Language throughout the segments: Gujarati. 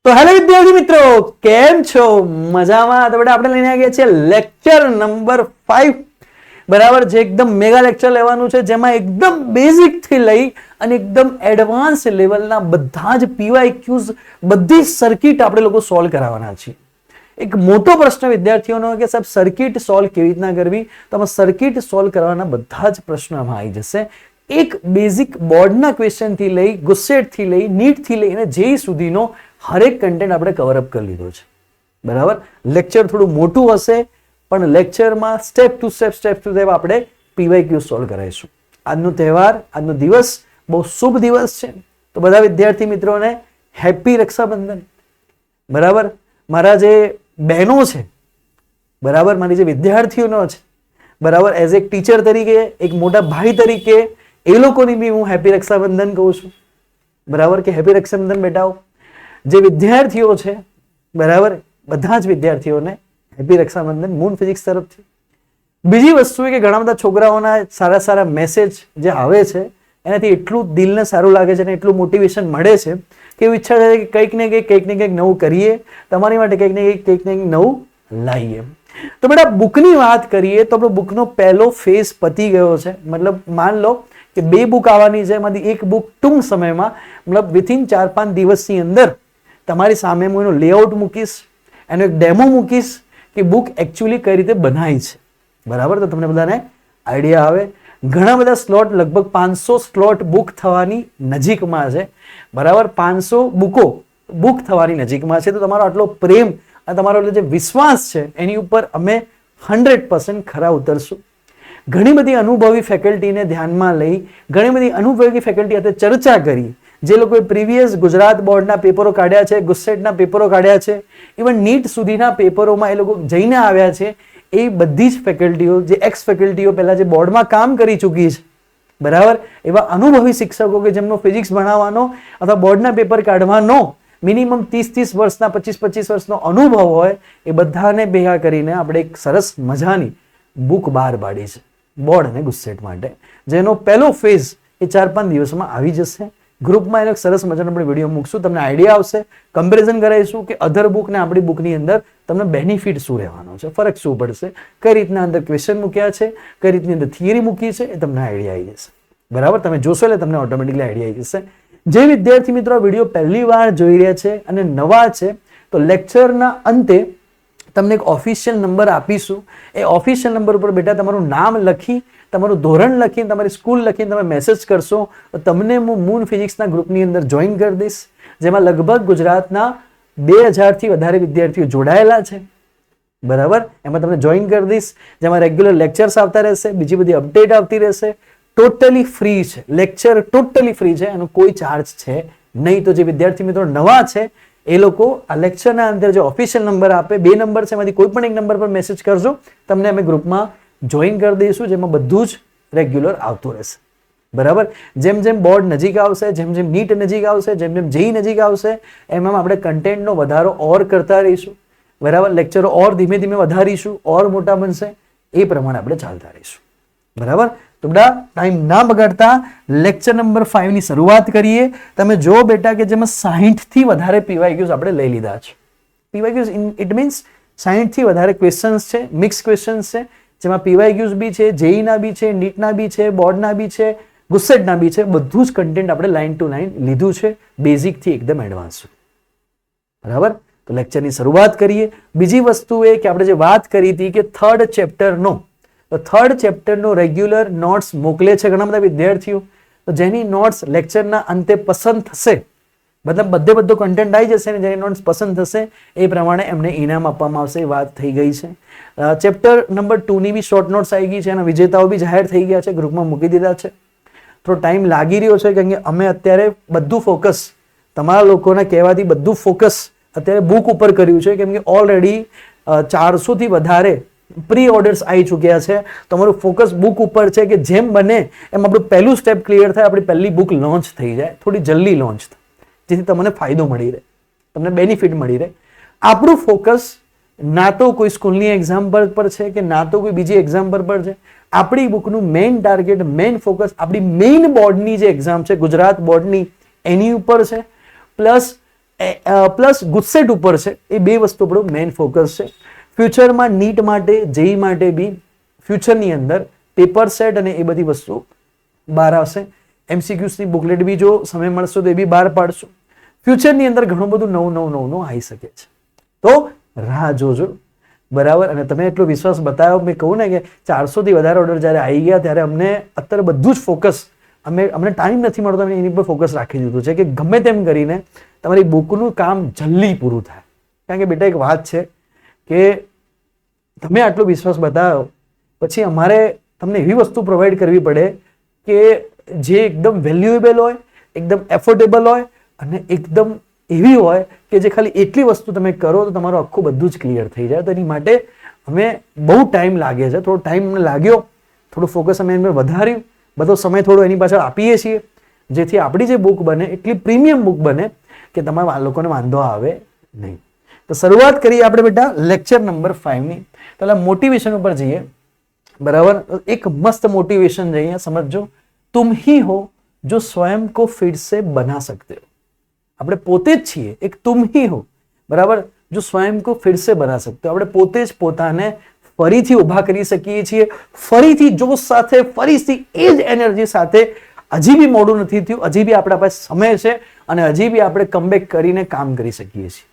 તો હેલો વિદ્યાર્થી મિત્રો, કેમ છો? મજામાં? તો આપણે લઈને આવી ગયા છે લેક્ચર નંબર 5 બરાબર, જે એકદમ મેગા લેક્ચર લેવાનું છે, જેમાં એકદમ બેઝિક થી લઈ અને એકદમ એડવાન્સ લેવલના બધા જ પીવાયક્યુઝ, બધી સર્કિટ આપણે લોકો સોલ્વ કરાવવાના છીએ. એક મોટો પ્રશ્ન વિદ્યાર્થીઓનો કે સાહેબ સર્કિટ સોલ્વ કેવી રીતના કરવી, તો આમાં સર્કિટ સોલ્વ કરવાના બધા જ પ્રશ્નો આમાં આવી જશે. એક બેઝિક બોર્ડના ક્વેશ્ચન થી લઈ, ગુસ્સેટ થી લઈ, નીટ થી લઈને જેઈ સુધીનો હરેક કન્ટેન્ટ આપણે કવરઅપ કરી લીધો છે. બરાબર, લેક્ચર થોડું મોટું હશે, પણ લેક્ચરમાં સ્ટેપ ટુ સ્ટેપ આપણે પીવાયક્યુ સોલ્વ કરાવીશું. આજનો તહેવાર, આજનો દિવસ બહુ શુભ દિવસ છે, તો બધા વિદ્યાર્થી મિત્રોને હેપી રક્ષાબંધન. બરાબર, મારા જે બહેનો છે, બરાબર, મારી જે વિદ્યાર્થીઓનો છે, બરાબર, એઝ એક ટીચર તરીકે, એક મોટા ભાઈ તરીકે એ લોકોની બી હું હેપી રક્ષાબંધન કહું છું. બરાબર, કે હેપી રક્ષાબંધન બેટાઓ. જે વિદ્યાર્થીઓ છે, બરાબર, બધા જ વિદ્યાર્થીઓને હેપી રક્ષાબંધન મૂન ફિઝિક્સ તરફથી. બીજી વસ્તુ એ કે ઘણા બધા છોકરાઓના સારા સારા મેસેજ જે આવે છે, એનાથી એટલું દિલને સારું લાગે છે અને એટલું મોટિવેશન મળે છે કે એવું ઈચ્છા થાય કે કંઈક ને કંઈક નવું કરીએ, તમારી માટે કંઈક ને કંઈક નવું લાવીએ. તો બેટા બુકની વાત કરીએ તો આપણો બુકનો પહેલો ફેઝ પતી ગયો છે. મતલબ માન લો કે 2 બુક આવવાની છે, એમાંથી એક બુક ટૂંક સમયમાં, મતલબ વિથિન 4-5 દિવસની અંદર તમારી સામે હું એનો લેઆઉટ મૂકીશ, એનો એક ડેમો મૂકીશ કે બુક એકચ્યુઅલી કઈ રીતે બનાવી છે. બરાબર, તો તમને બધાને આઈડિયા આવે. ઘણા બધા સ્લોટ, લગભગ 500 સ્લોટ બુક થવાની નજીકમાં છે. બરાબર, 500 બુકો બુક થવાની નજીકમાં છે. તો તમારો આટલો પ્રેમ અને તમારો જે વિશ્વાસ છે એની ઉપર અમે 100% ખરા ઉતરશું. ઘણી બધી અનુભવી ફેકલ્ટીને ધ્યાનમાં લઈ, ઘણી બધી અનુભવી ફેકલ્ટી સાથે ચર્ચા કરી, જે લોકોએ પ્રીવિયસ ગુજરાત બોર્ડના પેપરો કાઢ્યા છે, ગુસ્સેટના પેપરો કાઢ્યા છે, ઇવન નીટ સુધીના પેપરોમાં એ લોકો જઈને આવ્યા છે, એ બધી જ ફેકલ્ટીઓ, જે એક્સ ફેકલ્ટીઓ પહેલા જે બોર્ડમાં કામ કરી ચૂકી છે, બરાબર, એવા અનુભવી શિક્ષકો કે જેમનો ફિઝિક્સ ભણાવવાનો અથવા બોર્ડના પેપર કાઢવાનો મિનિમમ 30 વર્ષના, 25 વર્ષનો અનુભવ હોય, એ બધાને ભેગા કરીને આપણે એક સરસ મજાની બુક બહાર પાડી છે બોર્ડ અને ગુસ્સેટ માટે, જેનો પહેલો ફેઝ એ 4-5 દિવસમાં આવી જશે. ગ્રુપમાં એનો સરસ મજાનો આપણે વિડીયો મૂકશું, તમને આઈડિયા આવશે, કમ્પેરિઝન કરાવીશું કે અધર બુક ને આપણી બુકની અંદર તમને બેનિફિટ શું રહેવાનો છે, ફરક શું પડશે, કઈ રીતના અંદર ક્વેશ્ચન મૂક્યા છે, કઈ રીતની અંદર થિયરી મૂકી છે, એ તમને આઈડિયા આવી જશે. બરાબર, તમે જોશો એટલે તમને ઓટોમેટિકલી આઈડિયા આવી જશે. જે વિદ્યાર્થી મિત્રો વિડીયો પહેલી વાર જોઈ રહ્યા છે અને નવા છે, તો લેક્ચરના અંતે તમને એક ઓફિશિયલ નંબર આપીશું. એ ઓફિશિયલ નંબર ઉપર બેટા તમારું નામ લખી, તમારું ધોરણ લખીને, તમારી સ્કૂલ લખીને તમે મેસેજ કરશો તો તમને હું મૂન ફિઝિક્સના ગ્રુપની અંદર જોઈન કરી દઈશ, જેમાં લગભગ ગુજરાતના 2000 થી વધારે વિદ્યાર્થીઓ જોડાયેલા છે. બરાબર, એમાં તમને જોઈન કરી દઈશ, જેમાં રેગ્યુલર લેક્ચર્સ આવતા રહેશે, બીજી બધી અપડેટ આવતી રહેશે. ટોટલી ફ્રી છે લેક્ચર, ટોટલી ફ્રી છે, એનો કોઈ ચાર્જ છે નહીં. તો જે વિદ્યાર્થી મિત્રો નવા છે એ લોકો આ લેક્ચરના અંદર જે ઓફિશિયલ નંબર આપે, 2 નંબર છે, એમાંથી કોઈ પણ એક નંબર પર મેસેજ કરજો, તમને અમે ગ્રુપમાં જોઈન કરી દઈશું, જેમાં બધું જ રેગ્યુલર આવતું રહેશે. બરાબર, જેમ જેમ બોર્ડ નજીક આવશે, જેમ જેમ નીટ નજીક આવશે, જેમ જેમ જેઈ નજીક આવશે, એમ આપણે કન્ટેન્ટનો વધારો ઓર કરતા રહીશું. બરાબર, લેક્ચરો ઓર ધીમે ધીમે વધારીશું, ઓર મોટા બનશે, એ પ્રમાણે આપણે ચાલતા રહીશું. બરાબર, તો બેટા ટાઈમ ના બગાડતા લેક્ચર નંબર 5 ની શરૂઆત કરીએ. તમે જો બેટા કે જેમાં 60 થી વધારે પીવાયક્યુઝ આપણે લઈ લીધા છે. પીવાયક્યુઝ ઇટ મીન્સ 60 થી વધારે ક્વેશ્ચન્સ છે, મિક્સ ક્વેશ્ચન્સ છે, જેમાં પીવાયક્યુઝ બી છે, જેઈના બી છે, નીટના બી છે, બોર્ડના બી છે, ગુસ્સેટના બી છે. બધું જ કન્ટેન્ટ આપણે લાઈન ટુ લાઈન લીધું છે, બેઝિક થી એકદમ એડવાન્સ. બરાબર, તો લેક્ચરની શરૂઆત કરીએ. બીજી વસ્તુ એ કે આપણે જે વાત કરી હતી કે થર્ડ ચેપ્ટરનો, તો થર્ડ ચેપ્ટરનો રેગ્યુલર નોટ્સ મોકલે છે ઘણા બધા વિદ્યાર્થીઓ. તો જેની નોટ્સ લેક્ચરના અંતે પસંદ થશે, મતલબ બધો કન્ટેન્ટ આવી જશે ને જેની નોટ્સ પસંદ થશે એ પ્રમાણે એમને ઇનામ આપવામાં આવશે. એ વાત થઈ ગઈ છે. ચેપ્ટર નંબર 2 ની બી શોર્ટ નોટ્સ આવી ગઈ છે, એના વિજેતાઓ બી જાહેર થઈ ગયા છે, ગ્રુપમાં મૂકી દીધા છે. થોડો ટાઈમ લાગી રહ્યો છે, કારણ કે અમે અત્યારે બધું ફોકસ, તમારા લોકોના કહેવાથી બધું ફોકસ અત્યારે બુક ઉપર કર્યું છે, કેમ કે ઓલરેડી 400 થી વધારે પ્રી ઓર્ડર્સ આવી ચૂક્યા છે. તમારું ફોકસ બુક ઉપર છે કે જેમ બને એમ આપણું પહેલું સ્ટેપ ક્લિયર થાય, આપણી પહેલી બુક લોન્ચ થઈ જાય, થોડી જલ્દી લોન્ચ થાય, જેથી તમને ફાયદો મળી રહે, તમને બેનિફિટ મળી રહે. આપણું ફોકસ ના તો કોઈ સ્કૂલની એક્ઝામ પર છે કે ના તો કોઈ બીજી એક્ઝામ પર છે. આપણી બુકનું મેઇન ટાર્ગેટ, મેઇન ફોકસ આપણી મેઇન બોર્ડની જે એક્ઝામ છે ગુજરાત બોર્ડની, એની ઉપર છે. પ્લસ પ્લસ ગુસ્સેટ ઉપર છે. એ બે વસ્તુ આપણો મેઇન ફોકસ છે. ફ્યુચરમાં નીટ માટે, જેઈ માટે બી ફ્યુચરની અંદર પેપર સેટ અને એ બધી વસ્તુ બહાર આવશે. એમસીક્યુઝની બુકલેટ બી જો સમય મળશે તો એ બી બહાર પાડશું. ફ્યુચરની અંદર ઘણું બધું નવું આવી શકે છે, તો રાહ જોજો. બરાબર. અને તમે એટલો વિશ્વાસ બતાવ્યો, મેં કહું ને કે 400 થી વધારે ઓર્ડર જ્યારે આવી ગયા ત્યારે અમને અત્યારે બધું જ ફોકસ, અમને ટાઈમ નથી મળતો, અમે એની પર ફોકસ રાખી દીધું છે કે ગમે તેમ કરીને તમારી બુકનું કામ જલ્દી પૂરું થાય. કારણ કે બેટા એક વાત છે કે તમે આટલો વિશ્વાસ બતાવ્યો પછી અમારે તમને એવી વસ્તુ પ્રોવાઈડ કરવી પડે કે જે એકદમ વેલ્યુએબલ હોય, એકદમ એફોર્ડેબલ હોય અને એકદમ એવી હોય કે જે ખાલી એટલી વસ્તુ તમે કરો તો તમારું આખું બધું જ ક્લિયર થઈ જાય. તો એની માટે અમે બહુ ટાઈમ લાગે છે, થોડો ટાઈમ અમને લાગ્યો, થોડું ફોકસ અમે એની પર વધાર્યું, બધો સમય થોડો એની પાછળ આપીએ છીએ જેથી આપણી જે બુક બને એટલી પ્રીમિયમ બુક બને કે તમારા લોકોને વાંધો આવે નહીં. તો શરૂઆત કરીએ આપણે બેટા લેક્ચર નંબર 5 ની. પહેલા મોટિવેશન ઉપર જઈએ. બરાબર. એક મસ્ત મોટિવેશન છે, અહીંયા સમજો. तुम ही हो जो स्वयं को फिर से बना सकते हो. આપણે પોતે જ છીએ, એક तुम ही हो, બરાબર, जो स्वयं को फिर से बना सकते हो. આપણે પોતે જ પોતાને ફરીથી ઊભા કરી શકીએ છીએ, ફરીથી જોશ સાથે, ફરીથી એ જ એનર્જી સાથે. હજી બી મોડું નથી થયું, હજી બી આપણા પાસે સમય છે અને હજી બી આપણે કમબેક કરીને કામ કરી શકીએ છીએ.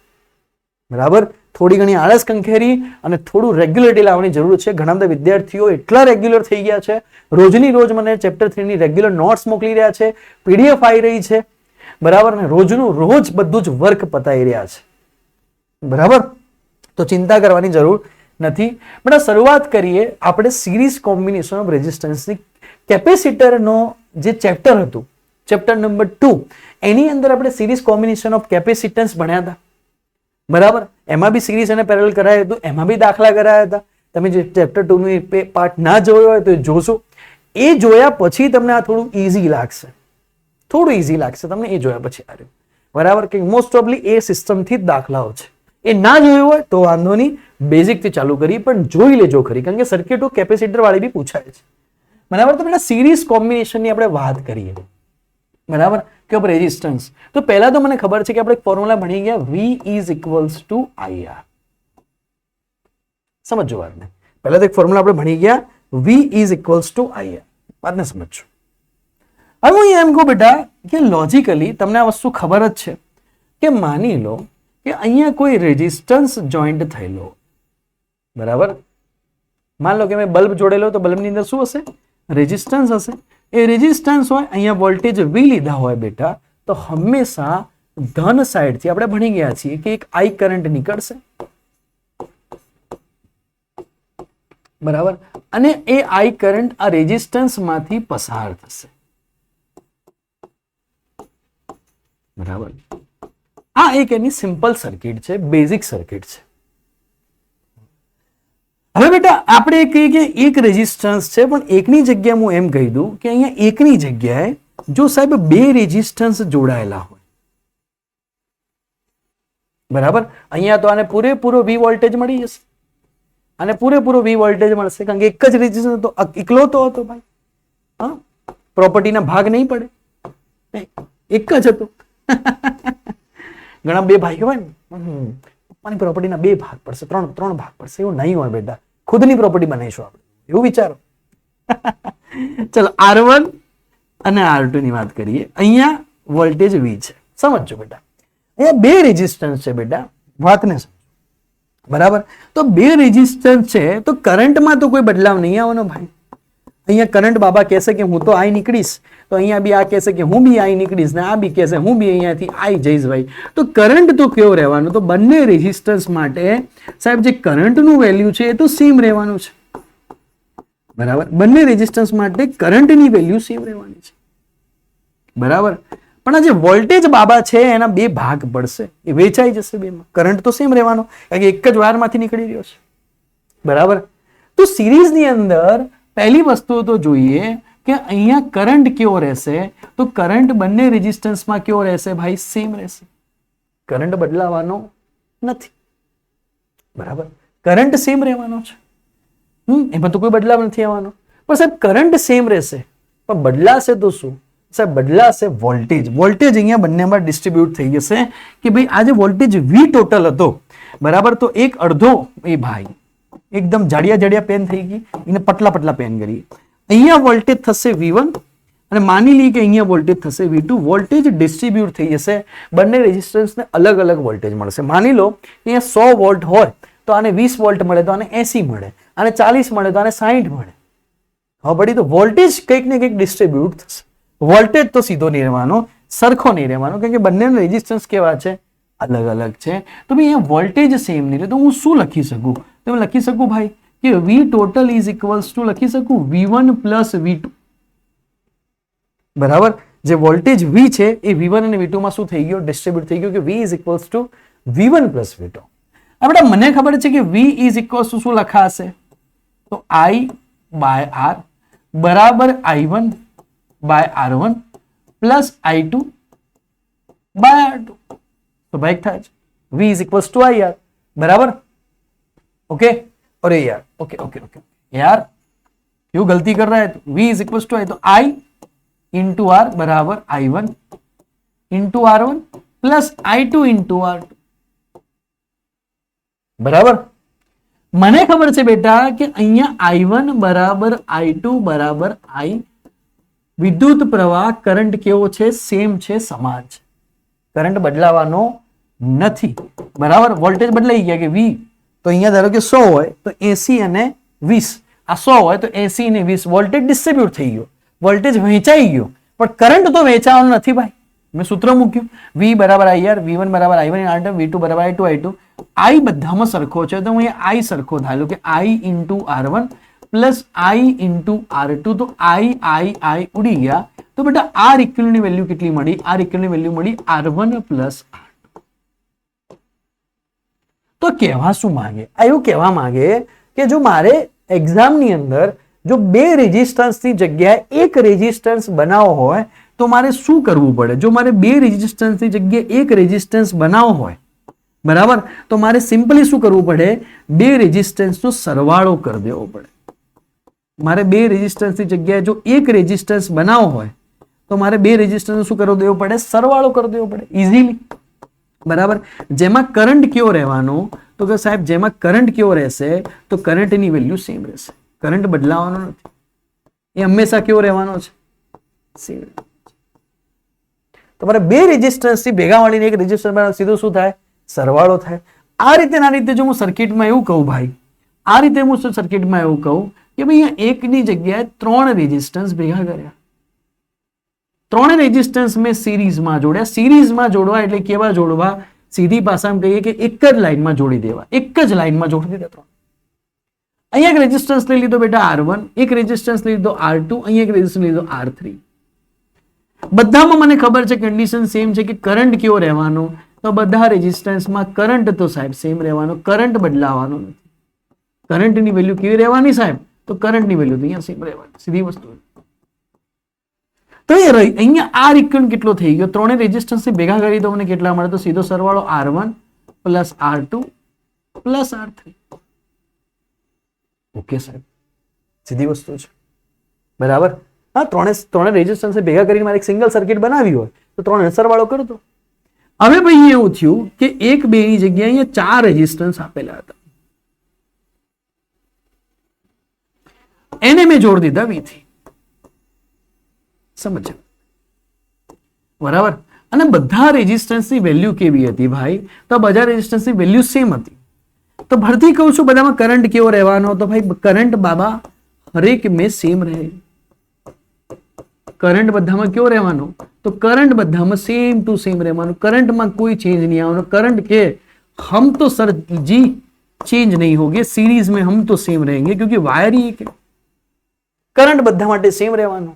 બરાબર. થોડી ઘણી આળસ કંખેરી અને થોડું રેગ્યુલરિટી લાવવાની જરૂર છે. ઘણા બધા વિદ્યાર્થીઓ એટલા રેગ્યુલર થઈ ગયા છે, રોજની રોજ મને ચેપ્ટર 3 ની રેગ્યુલર નોટ્સ મોકલી રહ્યા છે, પીડીએફ આવી રહી છે. બરાબર. ને રોજનું રોજ બધું જ વર્ક પતાવી રહ્યા છે. બરાબર. તો ચિંતા કરવાની જરૂર નથી. પણ શરૂઆત કરીએ આપણે સિરીઝ કોમ્બિનેશન ઓફ રેઝિસ્ટન્સની. કેપેસિટરનો જે ચેપ્ટર હતું, ચેપ્ટર નંબર 2, એની અંદર આપણે સિરીઝ કોમ્બિનેશન ઓફ કેપેસિટન્સ ભણ્યા હતા. બરાબર. એમાં બી સિરીઝ અને પેરેલલ કરાયું હતું, એમાં બી દાખલા કરાયા હતા. તમે જે ચેપ્ટર 2 નું પાર્ટ ના જોયો હોય તો જોશો. એ જોયા પછી તમને આ થોડું ઈઝી લાગશે, થોડું ઈઝી લાગશે તમને એ જોયા પછી. આ બરાબર. કે મોસ્ટ ઓફલી એ સિસ્ટમથી જ દાખલાઓ છે. એ ના જોયું હોય તો વાંધો નહીં, બેઝિક થી ચાલુ કરી, પણ જોઈ લેજો ખરી, કારણ કે સર્કિટો કેપેસિટર વાળી બી પૂછાય છે. બરાબર. તો બેટા સિરીઝ કોમ્બિનેશનની આપણે વાત કરીએ. બરાબર. કે રેઝિસ્ટન્સ. તો પહેલા તો મને ખબર છે કે આપણે ફોર્મ્યુલા ભણી ગયા V is equals to IR. સમજો વાતને. પહેલા તો એક ફોર્મ્યુલા આપણે ભણી ગયા V is equals to IR. વાતને સમજો. હવે હું એમ કહું બેટા કે લોજિકલી તમને આ વસ્તુ ખબર જ છે કે માની લો કે અહીંયા કોઈ રેઝિસ્ટન્સ જોઈન્ટ થયેલો. બરાબર. માન લો કે મેં બલ્બ જોડેલો, તો બલ્બની અંદર શું હશે? રેઝિસ્ટન્સ હશે. એ રેઝિસ્ટન્સ હોય, અહીંયા વોલ્ટેજ V લીધા હોય બેટા, તો હંમેશા ધન સાઈડથી આપણે ભણી ગયા છીએ કે એક I કરંટ નીકળશે. બરાબર. અને એ I કરંટ આ રેઝિસ્ટન્સ માંથી પસાર થશે. બરાબર. આ એક એની સિમ્પલ સર્કિટ છે, બેઝિક સર્કિટ છે. હવે બેટા આપણે કહીએ કે એક રેઝિસ્ટન્સ છે, પણ એકની જગ્યાએ હું એમ કહી દઉં કે અહીંયા એકની જગ્યાએ જો સાહેબ બે રેઝિસ્ટન્સ જોડાયેલા હોય. બરાબર. અહીંયા તો આને પૂરેપૂરો V વોલ્ટેજ મળી જશે, આને પૂરેપૂરો V વોલ્ટેજ મળશે, કારણ કે એક જ રેઝિસ્ટન્સ તો એકલો તો હતો ભાઈ. હા, પ્રોપર્ટીના ભાગ નહીં પડે, એક જ હતો. ઘણા બે ભાઈ હોય ને, પપ્પાની પ્રોપર્ટીના બે ભાગ પડશે, ત્રણ ભાગ પડશે, એવું નહીં હોય બેટા. ખુદની પ્રોપર્ટી બનાવીશું આપણે, એવું વિચારો. ચલો R1 અને R2 ની વાત કરીએ. અહીંયા વોલ્ટેજ V છે, સમજો બેટા. અહીંયા બે રેઝિસ્ટન્સ છે બેટા, વાતને સમજો. બરાબર. તો બે રેઝિસ્ટન્સ છે તો કરંટમાં તો કોઈ બદલાવ નહીં આવવાનો ભાઈ. અહીંયા કરંટ બાબા કહેશે કે હું તો I નીકળીશ, તો અહીંયા બી આ કહેશે કે હું બી I નીકળીશ, ને આ બી કહેશે હું બી અહીંયાથી I જઈશ ભાઈ. તો કરંટ તો કેવો રહેવાનો? તો બંને રેઝિસ્ટન્સ માટે સાહેબ જે કરંટનું વેલ્યુ છે એ તો સેમ રહેવાનું છે. બરાબર. બંને રેઝિસ્ટન્સ માટે કરંટની વેલ્યુ સેમ રહેવાની છે. બરાબર. પણ આ જે વોલ્ટેજ બાબા છે એના બે ભાગ પડશે, એ વેચાઈ જશે બેમાં. કરંટ તો સેમ રહેવાનો, કારણ કે એક જ વાયરમાંથી નીકળી રહ્યો છે. બરાબર. તો સિરીઝની અંદર પહેલી વસ્તુ તો જોઈએ કે અહીંયા કરંટ કેવો રહેશે? તો કરંટ બંને રેઝિસ્ટન્સમાં કેવો રહેશે ભાઈ? સેમ રહેશે. કરંટ બદલાવાનો નથી. બરાબર. કરંટ સેમ રહેવાનો છે, એમાં તો કોઈ બદલાવ નથી આવવાનો. પણ સાહેબ કરંટ સેમ રહેશે પણ બદલાશે તો શું? સાહેબ બદલાશે વોલ્ટેજ. વોલ્ટેજ અહીંયા બંનેમાં ડિસ્ટ્રીબ્યુટ થઈ જશે કે ભાઈ આ જે વોલ્ટેજ વી ટોટલ હતો બરાબર, તો એક અડધો એ ભાઈ એકદમ જાડિયા પેન થઈ ગઈ, એને પટલા પેન કરી. અહીંયા વોલ્ટેજ થશે V1 અને માની લઈએ કે અહીંયા વોલ્ટેજ થશે V2. વોલ્ટેજ ડિસ્ટ્રીબ્યુટ થઈ જશે, બંને રેઝિસ્ટન્સને અલગ અલગ વોલ્ટેજ મળશે. માની લો અહીંયા 100 વોલ્ટ હોય તો આને 20 વોલ્ટ મળે તો આને 80 મળે, આને 40 મળે તો આને 60 મળે. હવે પડી તો વોલ્ટેજ કંઈક ને કંઈક ડિસ્ટ્રીબ્યુટ થશે. વોલ્ટેજ તો સીધો નહીં રહેવાનો, સરખો નહીં રહેવાનો, કેમ કે બંનેના રેઝિસ્ટન્સ કેવા છે, અલગ અલગ છે. તો ભાઈ અહીંયા વોલ્ટેજ સેમ નહીં રહે તો હું શું લખી શકું? તો લખી શકું ભાઈ કે V total is equals two લખી શકું V1 પ્લસ V2. બરાબર, જે વોલ્ટેજ V છે એ V1 અને V2 માં શું થઈ ગયો, ડિસ્ટ્રીબ્યુટ થઈ ગયો કે V is equals two V1 plus V2. આપણે મને ખબર છે કે V ઇઝ ઇક્વલ્સ ટુ શું લખાશે, તો I બાય R બરાબર I1 by R1 plus I2 by R2. तो भाई થાય છે V इज इक्वल्स टू आई यार, बराबर. ओके अरे यार ओके ओके ओके यार क्यों गलती कर रहा है? तो V इज इक्वल्स टू आई, तो I इंटू आर बराबर I1 into R1 plus I2 into R2. बराबर. મને ખબર છે બેટા કે અહીંયા I1 બરાબર I2 બરાબર I. વિદ્યુત પ્રવાહ કરંટ કેવો છે, સેમ છે, સમાન છે, કરંટ બદલાવાનો નથી. બરાબર, વોલ્ટેજ બદલાઈ ગયા કે V, તો અહીંયા ધારો કે 100 હોય તો 80 અને 20, આ 100 હોય તો 80 અને 20 વોલ્ટેજ ડિસ્ટ્રીબ્યુટ થઈ ગયો, વોલ્ટેજ વહેંચાઈ ગયો, પણ કરંટ તો વહેંચાવાનો નથી ભાઈ. મેં સૂત્ર મૂક્યું V બરાબર IR, V1 બરાબર I1 R2, V2 બરાબર I2 I2. I બધામાં સરખો છે તો હું અહીંયા I સરખો ધાર્યો કે I into R1 plus I into R2, તો I ઉડી ગયા. તો બેટા R ઇક્વલની વેલ્યુ કેટલી મળી? R ઇક્વલની વેલ્યુ મળી R1 પ્લસ R2. તો કહેવા શું માંગે? આ એવું કહેવા માંગે કે જો મારે એક્ઝામની અંદર જો બે રેઝિસ્ટન્સની જગ્યાએ એક રેઝિસ્ટન્સ બનાવવો હોય તો મારે શું કરવું પડે? જો મારે બે રેઝિસ્ટન્સની જગ્યાએ એક રેઝિસ્ટન્સ બનાવવો હોય બરાબર, તો મારે સિમ્પલી શું કરવું પડે? બે રેઝિસ્ટન્સનો સરવાળો કરી દેવો પડે. મારે બે રેઝિસ્ટન્સની જગ્યાએ જો એક રેઝિસ્ટન્સ બનાવવો હોય તો મારે બે રેઝિસ્ટન્સ શું કરવો દેવો પડે? સરવાળો કરી દેવો પડે ઇઝીલી. બરાબર. જેમાં કરંટ કેવો રહેવાનો? તો કે સાહેબ જેમાં કરંટ કેવો રહેશે તો કરંટની વેલ્યુ સેમ રહેશે, કરંટ બદલાવાનો નથી, એ હંમેશા કેવો રહેવાનો છે? સેમ. તમારે બે રેઝિસ્ટન્સથી ભેગા મળીને એક રેઝિસ્ટન્સ બનાવો, સીધું શું થાય? સરવાળો થાય. આ રીતે ના રીતે જો હું સર્કિટમાં એવું કહું ભાઈ, આ રીતે હું સર્કિટમાં એવું કહું કે ભાઈ અહીંયા એકની જગ્યાએ ત્રણ રેઝિસ્ટન્સ ભેગા કર્યા, ત્રણ રેઝિસ્ટન્સ મેં સિરીઝમાં જોડ્યા. સિરીઝમાં જોડવા એટલે કેવા જોડવા? સીધી ભાષામાં કહીએ કે એક જ લાઈનમાં જોડી દેવા, એક જ લાઈનમાં જોડી દીધા ત્રણ. અહીંયા એક રેઝિસ્ટન્સ લઈ લીધો બેટા R1, એક રેઝિસ્ટન્સ લઈ લીધો R2, અહીંયા એક રેઝિસ્ટન્સ લીધો R3. બધામાં મને ખબર છે કન્ડિશન સેમ છે કે કરંટ કેવો રહેવાનો? તો બધા રેઝિસ્ટન્સમાં કરંટ તો સાહેબ સેમ રહેવાનો, કરંટ બદલાવાનો નથી. કરંટની વેલ્યુ કેવી રહેવાની સાહેબ? તો કરંટની વેલ્યુ તો અહીંયા સેમ રહેવાની, સીધી વસ્તુ. તો એ રહી અહીંયા આર ઇક્વલ કેટલો થઈ ગયો? ત્રણે રેઝિસ્ટન્સ ભેગા કરી તો મને કેટલા મળે? તો સીધો સરવાળો R1 plus R2 plus R3. Okay સાહેબ, સીધી વસ્તુ છે. બરાબર. હા, ત્રણે રેઝિસ્ટન્સ ભેગા કરીને મારે એક સિંગલ સર્કિટ બનાવી હોય તો ત્રણે સરવાળો કરો તો. હવે ભાઈ એવું થયું કે એક બે ની જગ્યાએ અહીંયા ચાર રેઝિસ્ટન્સ આપેલા હતા, એને મેં જોડી દીધા V થી. સમજો બરાબર. અને બધા રેઝિસ્ટન્સની વેલ્યુ કેવી હતી ભાઈ? તો બધા રેઝિસ્ટન્સની વેલ્યુ સેમ હતી. તો ભરતી કહું છું બધામાં કરંટ કેવો રહેવાનો? તો ભાઈ કરંટ બાબા હરેક મેં સેમ રહે. કરંટ બધામાં કેવો રહેવાનો? તો કરંટ બધામાં સેમ ટુ સેમ રહેવાનો, કરંટમાં કોઈ ચેન્જ નહીં આવવાનો. કરंट के हम तो सर जी चेंज नहीं होंगे, सीरीज में हम तो सेम रहेंगे क्योंकि वायर ही एक है. કરંટ બધા માટે સેમ રહેવાનો.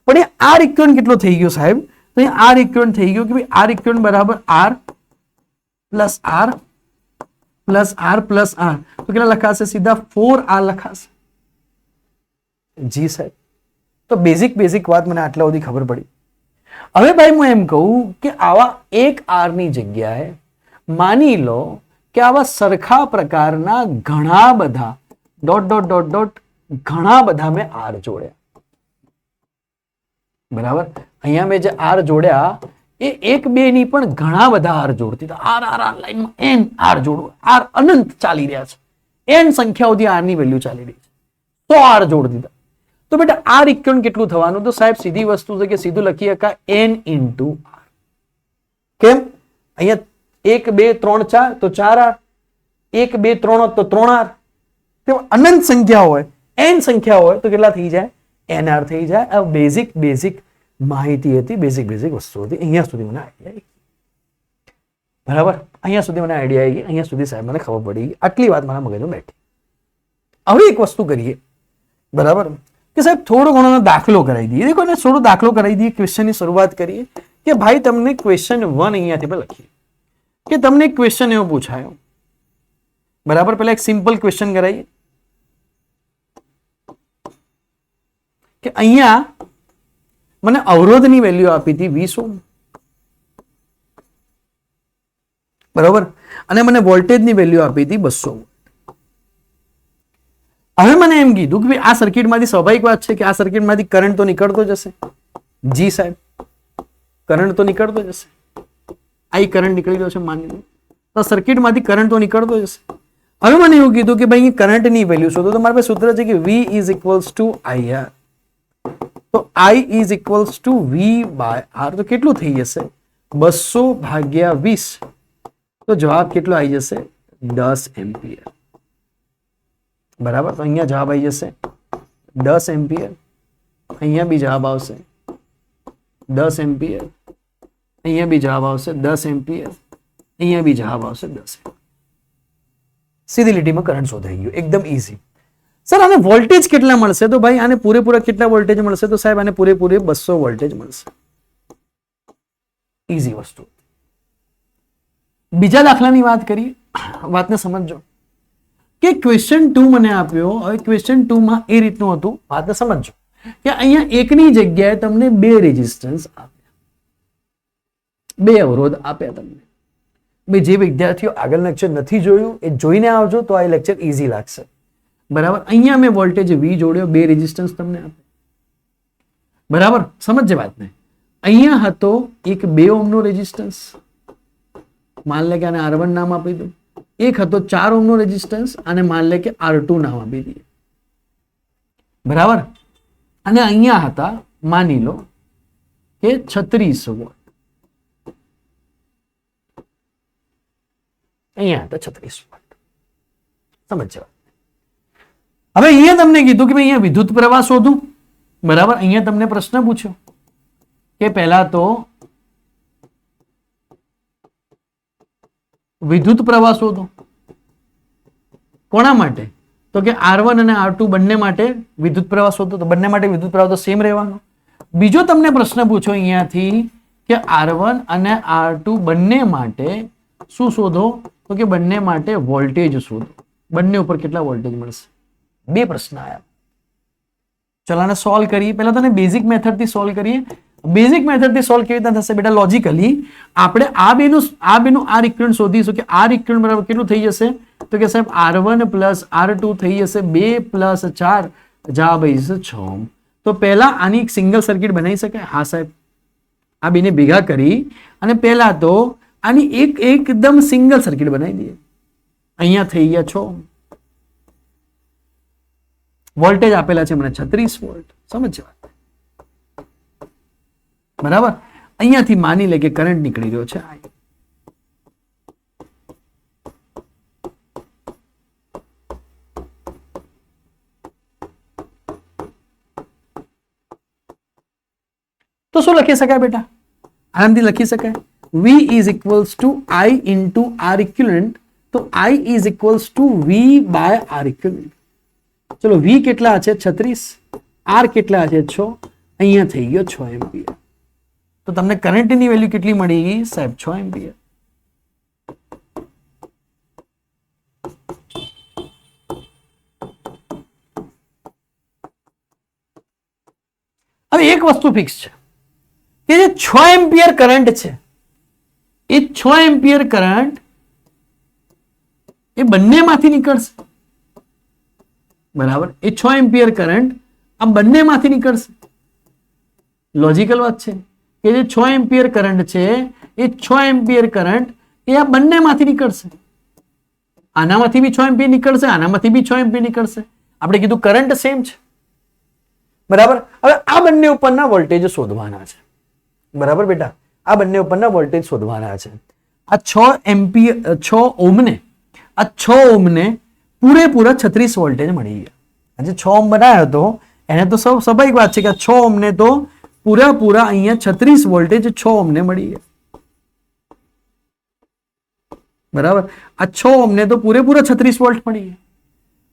પણ એ આર ઇક્વલ કેટલો થઈ ગયો સાહેબ? તો અહીં આર ઇક્વલ થઈ ગયો કે ભાઈ આર ઇક્વલ બરાબર R plus R plus R plus R. તો કેટલા લખાશે? સીધા 4R લખાશે. જી સાહેબ. તો બેઝિક વાત મને આટલા સુધી ખબર પડી. હવે ભાઈ હું એમ કહું કે આવા એક આર ની જગ્યાએ માની લો કે આવા સરખા પ્રકારના ઘણા બધા ડોટ ડોટ ડોટ ડોટ ઘણા બધા મેં આર જોડ્યા. બરાબર. અહીંયા મેં જે આર જોડ્યા એ એક બે ની પણ ઘણા બધા આર જોડતી આર આર આર લાઈનમાં એન આર જોડો, આર અનંત ચાલી રહ્યા છે, એન સંખ્યાઓથી આર ની વેલ્યુ ચાલી રહી છે, 100 આર જોડ દીધા. તો બેટા આર ઇક્વલ કેટલું થવાનું? તો સાહેબ સીધી વસ્તુ છે કે સીધું લખી શકાય n ઇન્ટુ આર. કેમ? અહીંયા 1 2 3 4 તો 4 આર, 1 2 3 હોત તો 3 આર. અનંત સંખ્યા હોય, n સંખ્યા હોય તો કેટલા થઈ જાય? n આર થઈ જાય. આ બેઝિક માહિતી હતી, બેઝિક વસ્તુ હતી. અહીંયા સુધી મને આઈડિયા આવી, બરાબર? અહીંયા સુધી મને આઈડિયા આવી ગઈ, અહીંયા સુધી સાહેબ મને ખબર પડી ગઈ. આટલી વાત મારા મગજમાં બેઠી. હવે એક વસ્તુ કરીએ, બરાબર, કે સાહેબ થોડો ઘણો દાખલો કરાવી દઈએ. દેખો ને, થોડો દાખલો કરાવી દઈએ, ક્વેશ્ચનની શરૂઆત કરીએ કે ભાઈ તમને ક્વેશ્ચન 1 અહીંયાથી પણ લખીએ કે તમને એક ક્વેશ્ચન એવો પૂછાયો, બરાબર? પહેલા એક સિમ્પલ ક્વેશ્ચન કરાવીએ કે અહીંયા મને અવરોધની વેલ્યુ આપી હતી 20 ઓહ્મ, બરાબર, અને મને વોલ્ટેજની વેલ્યુ આપી હતી 200 વોલ્ટ. હવે મને એમ કીધું કે આ સર્કિટમાંથી સ્વાભાવિક વાત છે કે આ સર્કિટમાંથી કરંટ તો નીકળતો જશે. જી સાહેબ, કરંટ તો નીકળતો જશે. આ કરંટ નીકળી રહ્યો છે માની લો, તો સર્કિટમાંથી કરંટ તો નીકળતો જશે. હવે મને એવું કીધું કે ભાઈ કરંટની વેલ્યુ શોધો. તો મારી પાસે સૂત્ર છે કે V is equals to IR. તો I is equals to V by R. તો કેટલું થઈ જશે? 200 ભાગ્યા 20. તો જવાબ કેટલો આવી જશે? 10 એમ્પિયર. બરાબર? તો અહીંયા જવાબ આવી જશે 10 એમ્પિયર. અહીંયા બી જવાબ આવશે 10 એમ્પિયર. અહીંયા બી જવાબ આવશે 10 એમ્પિયર. અહીંયા બી જવાબ આવશે 10. સીધી લીટીમાં કરંટ શોધાઈ ગયો, એકદમ ઈઝી. સર આને વોલ્ટેજ કેટલા મળશે? તો ભાઈ આને પૂરેપૂરા કેટલા વોલ્ટેજ મળશે? તો સાહેબ આને પૂરેપૂરે 200 વોલ્ટેજ મળશે. ઈઝી વસ્તુ. બીજા દાખલાની વાત કરીએ, વાતને સમજો કે ક્વેશ્ચન 2 મને આપ્યો. હવે ક્વેશ્ચન 2 માં એ રીતનું હતું, વાતને સમજો કે અહીંયા એકની જગ્યાએ તમને 2 રેઝિસ્ટન્સ આપ્યા, 2 અવરોધ આપ્યા તમને. ભાઈ જે વિદ્યાર્થીઓ આગળ લેક્ચર નથી જોયું એ જોઈને આવજો તો આ લેક્ચર ઈઝી લાગશે, બરાબર? અહીંયા મેં વોલ્ટેજ V જોડ્યો, 2 રેઝિસ્ટન્સ તમને આપે, બરાબર? સમજજે વાતને. અહીંયા હતો એક 2 ઓહ્મનો રેઝિસ્ટન્સ, માન લે કે આને R1 નામ આપી દઉં. એક હતો 4 ઓહ્મનો રેઝિસ્ટન્સ, અને માન લે કે R2 નામ આપી દઈએ, બરાબર? અને અહીંયા હતા માની લો કે 36 વોલ્ટ. અહીંયા હતા 36 વોલ્ટ. સમજજો. હવે અહીંયા તમને કીધું કે ભાઈ અહીંયા વિદ્યુત પ્રવાહ શોધું, બરાબર? અહીંયા તમને પ્રશ્ન પૂછ્યો કે પહેલા તો વિદ્યુત પ્રવાહ શોધો. કોના માટે? તો કે R1 અને R2 બંને માટે વિદ્યુત પ્રવાહ શોધો. તો બંને માટે વિદ્યુત પ્રવાહ તો સેમ રહેવાનો. બીજો તમને પ્રશ્ન પૂછો અહીંયાથી કે R1 અને R2 બંને માટે શું શોધો? તો કે બંને માટે વોલ્ટેજ શોધો. બંને ઉપર કેટલા વોલ્ટેજ મળશે? 2 પ્રશ્ન આયા. ચલો આને સોલ્વ કરીએ. પહેલા તને બેઝિક મેથડ થી સોલ્વ કરીએ. બેઝિક મેથડ થી સોલ્વ કેવી રીતે થશે બેટા? લોજિકલી આપણે આ બેનું R ઇક્વિવેલન્ટ શોધીશું કે R ઇક્વિવેલન્ટ બરાબર કેટલું થઈ જશે? તો કે સાહેબ R1 પ્લસ R2 થઈ જશે 2 પ્લસ 4, જવાબ આવી જશે 6 ઓહ્મ. તો પહેલા આની એક સિંગલ સર્કિટ બનાવી શકાય? હા સાહેબ. આ બેને ભેગા કરી અને પહેલા તો આની એકદમ સિંગલ સર્કિટ બનાવી દઈએ. અહીંયા થઈ ગયા 6 ઓહ્મ. વોલ્ટેજ આપેલા છે મને 36 વોલ્ટ. સમજ વાત, બરાબર? અહીંયાથી માની લે કે કરંટ નીકળી રહ્યો છે I. તો શું લખી શકાય બેટા? આરામથી લખી શકાય. V is equals to I into R equivalent. તો I is equals to V by R equivalent. ચલો V કેટલા છે? 36. R કેટલા છે? 6. અહીંયા થઈ ગયો 6 એમ્પિયર. તો તમને કરંટની વેલ્યુ કેટલી મળી ગઈ સાહેબ? 6 એમ્પિયર. હવે એક વસ્તુ ફિક્સ છે કે જે 6 એમ્પિયર કરંટ છે એ 6 એમ્પિયર કરંટ એ બંનેમાંથી નીકળશે, બરાબર? એ 6 એમ્પિયર કરંટ આ બંનેમાંથી નીકળશે. લોજિકલ વાત છે. કે જે 6 એમ્પિયર કરંટ છે એ 6 એમ્પિયર કરંટ એ આ બંનેમાંથી નીકળશે. આનામાંથી બી 6 એમ્પિયર નીકળશે, આનામાંથી બી 6 એમ્પિયર નીકળશે. આપણે કીધું કરંટ સેમ છે, બરાબર. હવે આ બંને ઉપરના વોલ્ટેજ શોધવાના છે, બરાબર બેટા. આ બંને ઉપરના વોલ્ટેજ શોધવાના છે. આ 6 એમ્પિયર 6 ઓહ્મને આ 6 ઓહ્મને પૂરેપૂરા 36 વોલ્ટેજ મળી ગયા. આજે 6 ઓહ્મ બનાવ્યો હતો એને તો સ્વાભાવિક વાત છે કે 6 ઓહ્મને તો પૂરા અહીંયા 36 વોલ્ટેજ 6 ઓહ્મને મળી ગયા, બરાબર. આ 6 ઓહ્મને તો પૂરેપૂરા 36 વોલ્ટ મળી ગયા.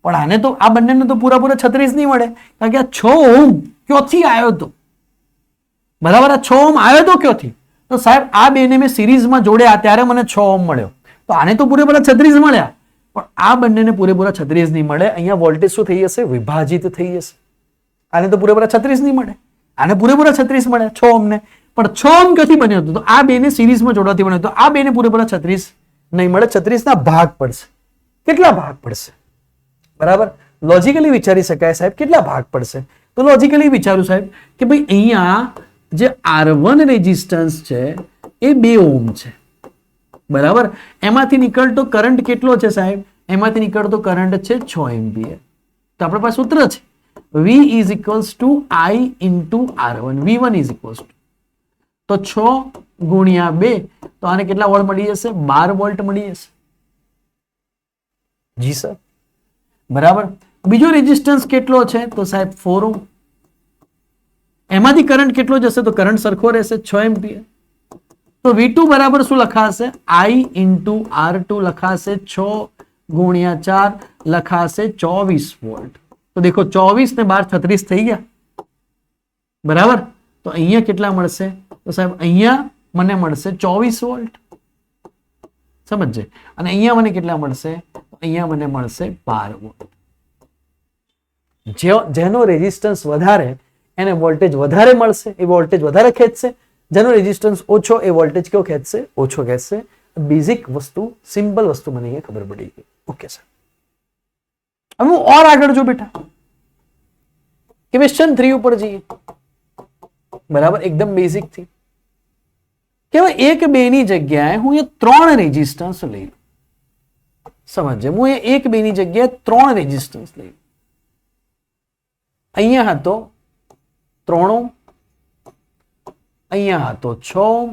પણ આને તો આ બંનેને તો પૂરા 36 નહીં મળે, કારણ કે આ 6 ઓહ્મ ક્યોથી આવ્યો હતો, બરાબર. આ 6 ઓહ્મ આવ્યો હતો ક્યોથી? તો સાહેબ આ બેને મેં સિરીઝમાં જોડ્યા ત્યારે મને 6 ઓહ્મ મળ્યો. તો આને તો પૂરેપૂરા 36 મળ્યા, પણ આ બંનેને પૂરેપૂરા 36 નહીં મળે. અહીંયા વોલ્ટેજ શું થઈ જશે? વિભાજિત થઈ જશે. આને તો પૂરેપૂરા 36 નહીં મળે, આને પૂરેપૂરા 36 મળે 6 ઓહ્મને. પણ 6 ઓહ્મ ક્યાંથી બન્યો હતો? તો આ બેને સિરીઝમાં જોડવાથી બન્યો હતો. આ બેને પૂરેપૂરા 36 નહીં મળે, 36 ના ભાગ પડશે. કેટલા ભાગ પડશે? બરાબર. લોજિકલી વિચારી શકાય સાહેબ, કેટલા ભાગ પડશે? તો લોજિકલી વિચારું સાહેબ કે ભાઈ અહીંયા જે R1 રેઝિસ્ટન્સ છે એ 2 ઓહ્મ છે, બરાબર. એમાંથી નીકળતો કરંટ કેટલો છે સાહેબ? એમાંથી નીકળતો કરંટ છે 6 એમ્પિયર. તો આપણા પાસે સૂત્ર છે V is equals to I into R1. V1 is equals to, તો 6 ગુણ્યા 2, તો આને કેટલા વોલ્ટ મળી જશે? 12 વોલ્ટ મળી જશે. જી સર, બરાબર. બીજો રેઝિસ્ટન્સ કેટલો છે? તો સાહેબ 4 ઓહ્મ. એમાંથી કરંટ કેટલો જશે? તો કરંટ સરખો રહેશે 6 એમ્પિયર. તો V2 બરાબર શું લખાશે? I into R2 લખાશે 6 ગુણ્યા 4 લખાશે 24 વોલ્ટ. તો દેખો 24 ને 12 36 થઈ ગયા, બરાબર. તો અહીંયા કેટલા મળશે? તો સાહેબ અહીંયા મને મળશે 24 વોલ્ટ, સમજજે. અને અહીંયા મને કેટલા મળશે? અહીંયા મને મળશે 12 વોલ્ટ. જેનો રેઝિસ્ટન્સ વધારે એને વોલ્ટેજ વધારે મળશે, એ વોલ્ટેજ વધારે ખેંચશે. જેનો રેઝિસ્ટન્સ ઓછો એ વોલ્ટેજ કેવો ખેંચશે? ઓછો ખેંચશે. બેઝિક વસ્તુ, સિમ્પલ વસ્તુ મને અહીંયા ખબર પડી ગઈ. Okay sir. હવે હું ઓર આગળ જો બેટા, ક્વેશ્ચન 3 ઉપર જઈએ, બરાબર. એકદમ બેઝિક થી કે 1 2 ની જગ્યાએ હું એ 3 રેઝિસ્ટન્સ લઈ લઉં. સમજે, હું એ 1 2 ની જગ્યાએ 3 રેઝિસ્ટન્સ લઈ લઉં. અહીંયા હતો 3 ઓહ્મ, અહીંયા હતો 6 ઓહ્મ,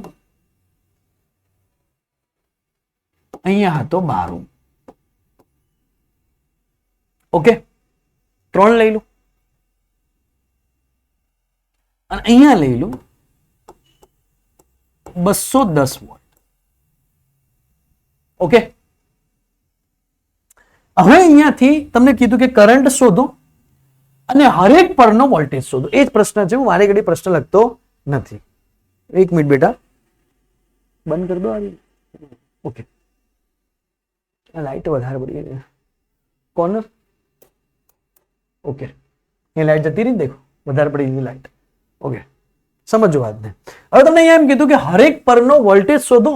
અહીંયા હતો 12 ઓહ્મ. ઓકે, 3 લઈ લો અને અહીંયા લઈ લો 210 વોલ્ટ. ઓકે, હવે અહીંયાથી તમને કીધું કે કરંટ શોધો અને હરેક પરનો વોલ્ટેજ શોધો. એ જ પ્રશ્ન છે. હું મારી ઘડી પ્રશ્ન લખતો નથી. 1 મિનિટ બેટા, બંધ કરી દો આવી. ઓકે, આ લાઈટ વધારે પડી ગઈ કોર્નર. ઓકે, એ લાઈટ જતી રહી, દેખો વધારે પડી ગઈ લાઈટ. ઓકે, સમજો વાતને. હવે તમને અહીંયા એમ કીધું કે હરેક પરનો વોલ્ટેજ શોધો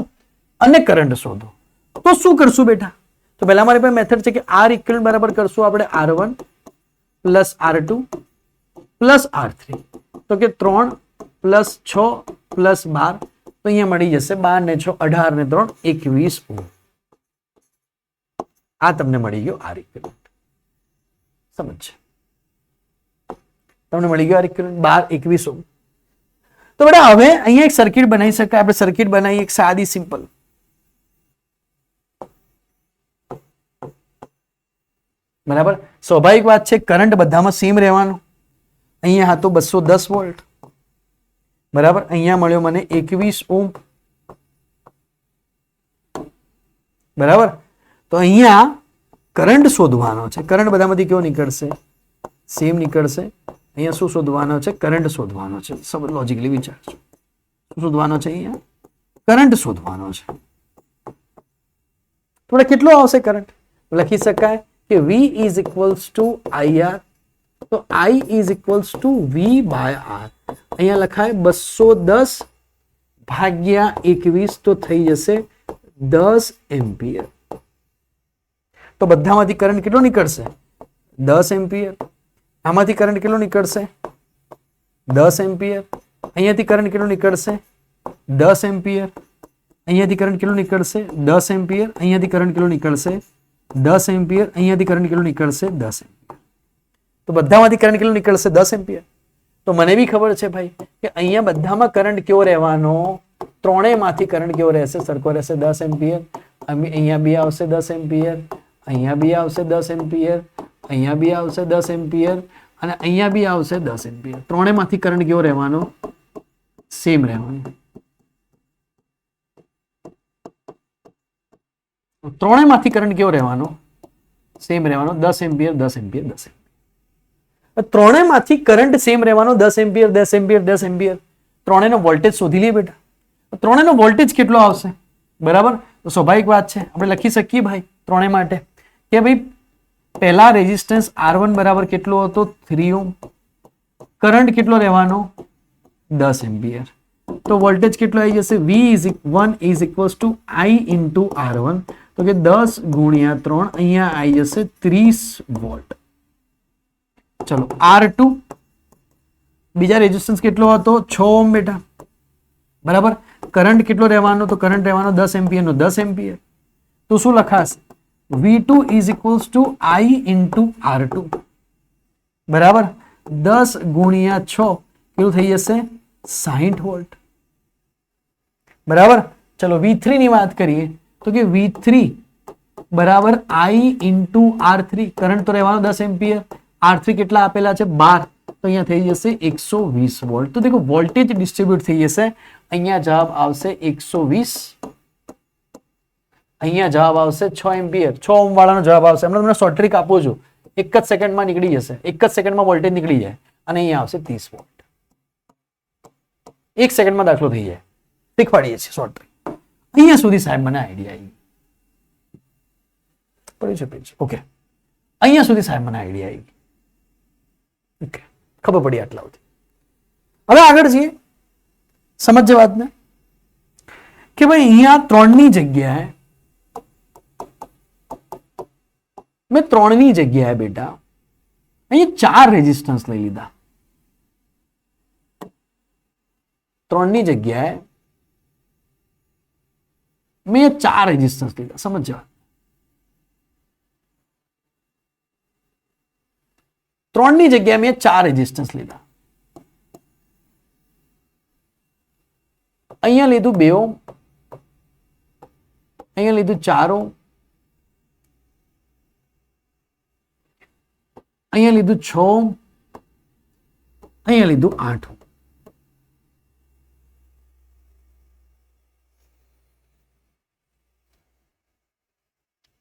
અને કરંટ શોધો. તો શું કરશું બેટા? તો પહેલા મારી પાસે મેથડ છે કે R ઇક્વલ બરાબર કરશું આપણે R1 plus R2 plus R3. તો કે 3 પ્લસ 6 પ્લસ 12, તો અહીંયા મળી જશે 12 ને 6 18 ને 3 21 ઓહ્મ. આ તમને મળી ગયો R ઇક્વલ. સમજ, તમને મળી ગયો R ઇક્વલ 12 21 ઓહ્મ. તો બેટા હવે અહીંયા એક સર્કિટ બનાવી શકાય. આપણે સર્કિટ બનાવીએ એક સાદી સિમ્પલ. બરાબર. સ્વાભાવિક વાત છે, કરંટ બધામાં સેમ રહેવાનો. અહીંયા હતો 210 વોલ્ટ, બરાબર. અહીંયા મળ્યો મને 21 ઓહ્મ, બરાબર. તો અહીંયા કરંટ શોધવાનો છે. કરંટ બધામાંથી કેવો નીકળશે? સેમ નીકળશે. અહીંયા શું શોધવાનો છે? કરંટ શોધવાનો છે. સબ લોજિકલી વિચારજો. શું શોધવાનો છે? અહીંયા કરંટ શોધવાનો છે. થોડા કેટલો આવશે કરંટ? લખી શકાય કે V is equals to IR. તો I is equals to V by R. અહીંયા લખાય 210 ભાગ્યા 21, તો થઈ જશે 10 એમ્પિયર. તો બધામાંથી કરંટ કેટલો નીકળશે? 10 એમ્પિયર. આમાંથી કરંટ કેટલો નીકળશે? 10 એમ્પિયર. અહીંયાથી કરંટ કેટલો નીકળશે 10 એમ્પિયર, અહીંયાથી કરંટ કેટલો નીકળશે 10 એમ્પિયર, અહીંયાથી કરંટ કેટલો નીકળશે 10 એમ્પિયર, અહીંયાથી કરંટ કેટલો નીકળશે 10 એમ્પિયર. તો બધામાંથી કરંટ કેટલો નીકળશે 10 એમ્પિયર. તો મને બી ખબર છે ભાઈ કે અહીંયા બધામાં કરંટ કેવો રહેવાનો, ત્રણેયમાંથી કરંટ કેવો રહેશે, સરખો રહેશે 10 એમ્પિયર. અહીંયા બી આવશે 10 એમ્પિયર, અહીંયા બી આવશે 10 એમ્પિયર, અહીંયા બી આવશે 10 એમ્પિયર અને અહીંયા બી આવશે 10 એમ્પિયર. ત્રણેયમાંથી કરંટ કેવો રહેવાનો, સેમ રહેવાનો. ત્રણેયમાંથી કરંટ કેવો રહેવાનો, સેમ રહેવાનો, 10 એમ્પિયર 10 એમ્પિયર 10 એમ્પિયર. ત્રણેયમાંથી કરંટ સેમ રહેવાનો, 10 એમ્પિયર 10 એમ્પિયર 10 એમ્પિયર. ત્રણેયનો વોલ્ટેજ શોધી લઈએ બેટા. ત્રણેયનો વોલ્ટેજ કેટલો આવશે, બરાબર? તો સ્વાભાવિક વાત છે, આપણે લખી શકીએ ભાઈ ત્રણેય માટે કે ભાઈ પહેલા રેઝિસ્ટન્સ R1 બરાબર કેટલો હતો 3 ઓહ્મ, કરંટ કેટલો રહેવાનો 10 એમ્પિયર. તો વોલ્ટેજ કેટલો આવી જશે, V1 is equals to I into R1. તો કે 10 ગુણ્યા 3 અહીંયા આવી જશે 30 વોલ્ટ. ચલો R2 બીજા રેઝિસ્ટન્સ કેટલો હતો 6 ઓહ્મ બેટા, બરાબર? કરંટ કેટલો રહેવાનો, તો કરંટ રહેવાનો 10 એમ્પિયર નો 10 એમ્પિયર. તો શું લખાશે, V2 is equals to I into R2, બરાબર? 10 ગુણ્યા 6 કેટલું થઈ જશે 60 વોલ્ટ, બરાબર? ચલો V3 ની વાત કરીએ તો કે V3 બરાબર I into R3. કરંટ તો રહેવાનો 10 એમ્પિયર, R3 કેટલા આપેલા છે 12, તો અહીંયા થઈ જશે 120 વોલ્ટ. તો દેખો વોલ્ટેજ ડિસ્ટ્રીબ્યુટ થઈ જશે. અહીંયા જવાબ આવશે 120, અહીંયા જવાબ આવશે 6 એમ્પિયર. 6 ઓહ્મ વાળાનો જવાબ આવશે. હમણાં તમને શોર્ટ ટ્રીક આપું છું, એક જ સેકન્ડમાં નીકળી જશે, એક જ સેકન્ડમાં વોલ્ટેજ નીકળી જાય અને અહીંયા આવશે 30 વોલ્ટ. એક સેકન્ડમાં દાખલો થઈ જાય, શીખવાડીએ છીએ શોર્ટ ટ્રીક. અહીંયા સુધી સાહેબ મને આઈડિયા આવી પડ્યું છે પેજ. ઓકે, અહીંયા સુધી સાહેબ મને આઈડિયા આવી. ઓકે, ખબર પડી આટલા સુધી. હવે આગળ જઈએ, સમજજે વાતને કે ભાઈ અહીંયા 3 ની જગ્યાએ મેં 3 ની જગ્યાએ બેટા અહીંયા 4 રેઝિસ્ટન્સ લઈ લીધા. 3 ની જગ્યાએ મેં 4 રેઝિસ્ટન્સ લીધા. સમજવા, 3 ની જગ્યાએ મેં 4 રેઝિસ્ટન્સ લીધા. અહીંયા લીધું 2 ઓહ્મ, અહીંયા લીધું 4 ઓહ્મ, અહીંયા લીધું 6 ઓહ્મ, અહીંયા લીધું 8 ઓહ્મ.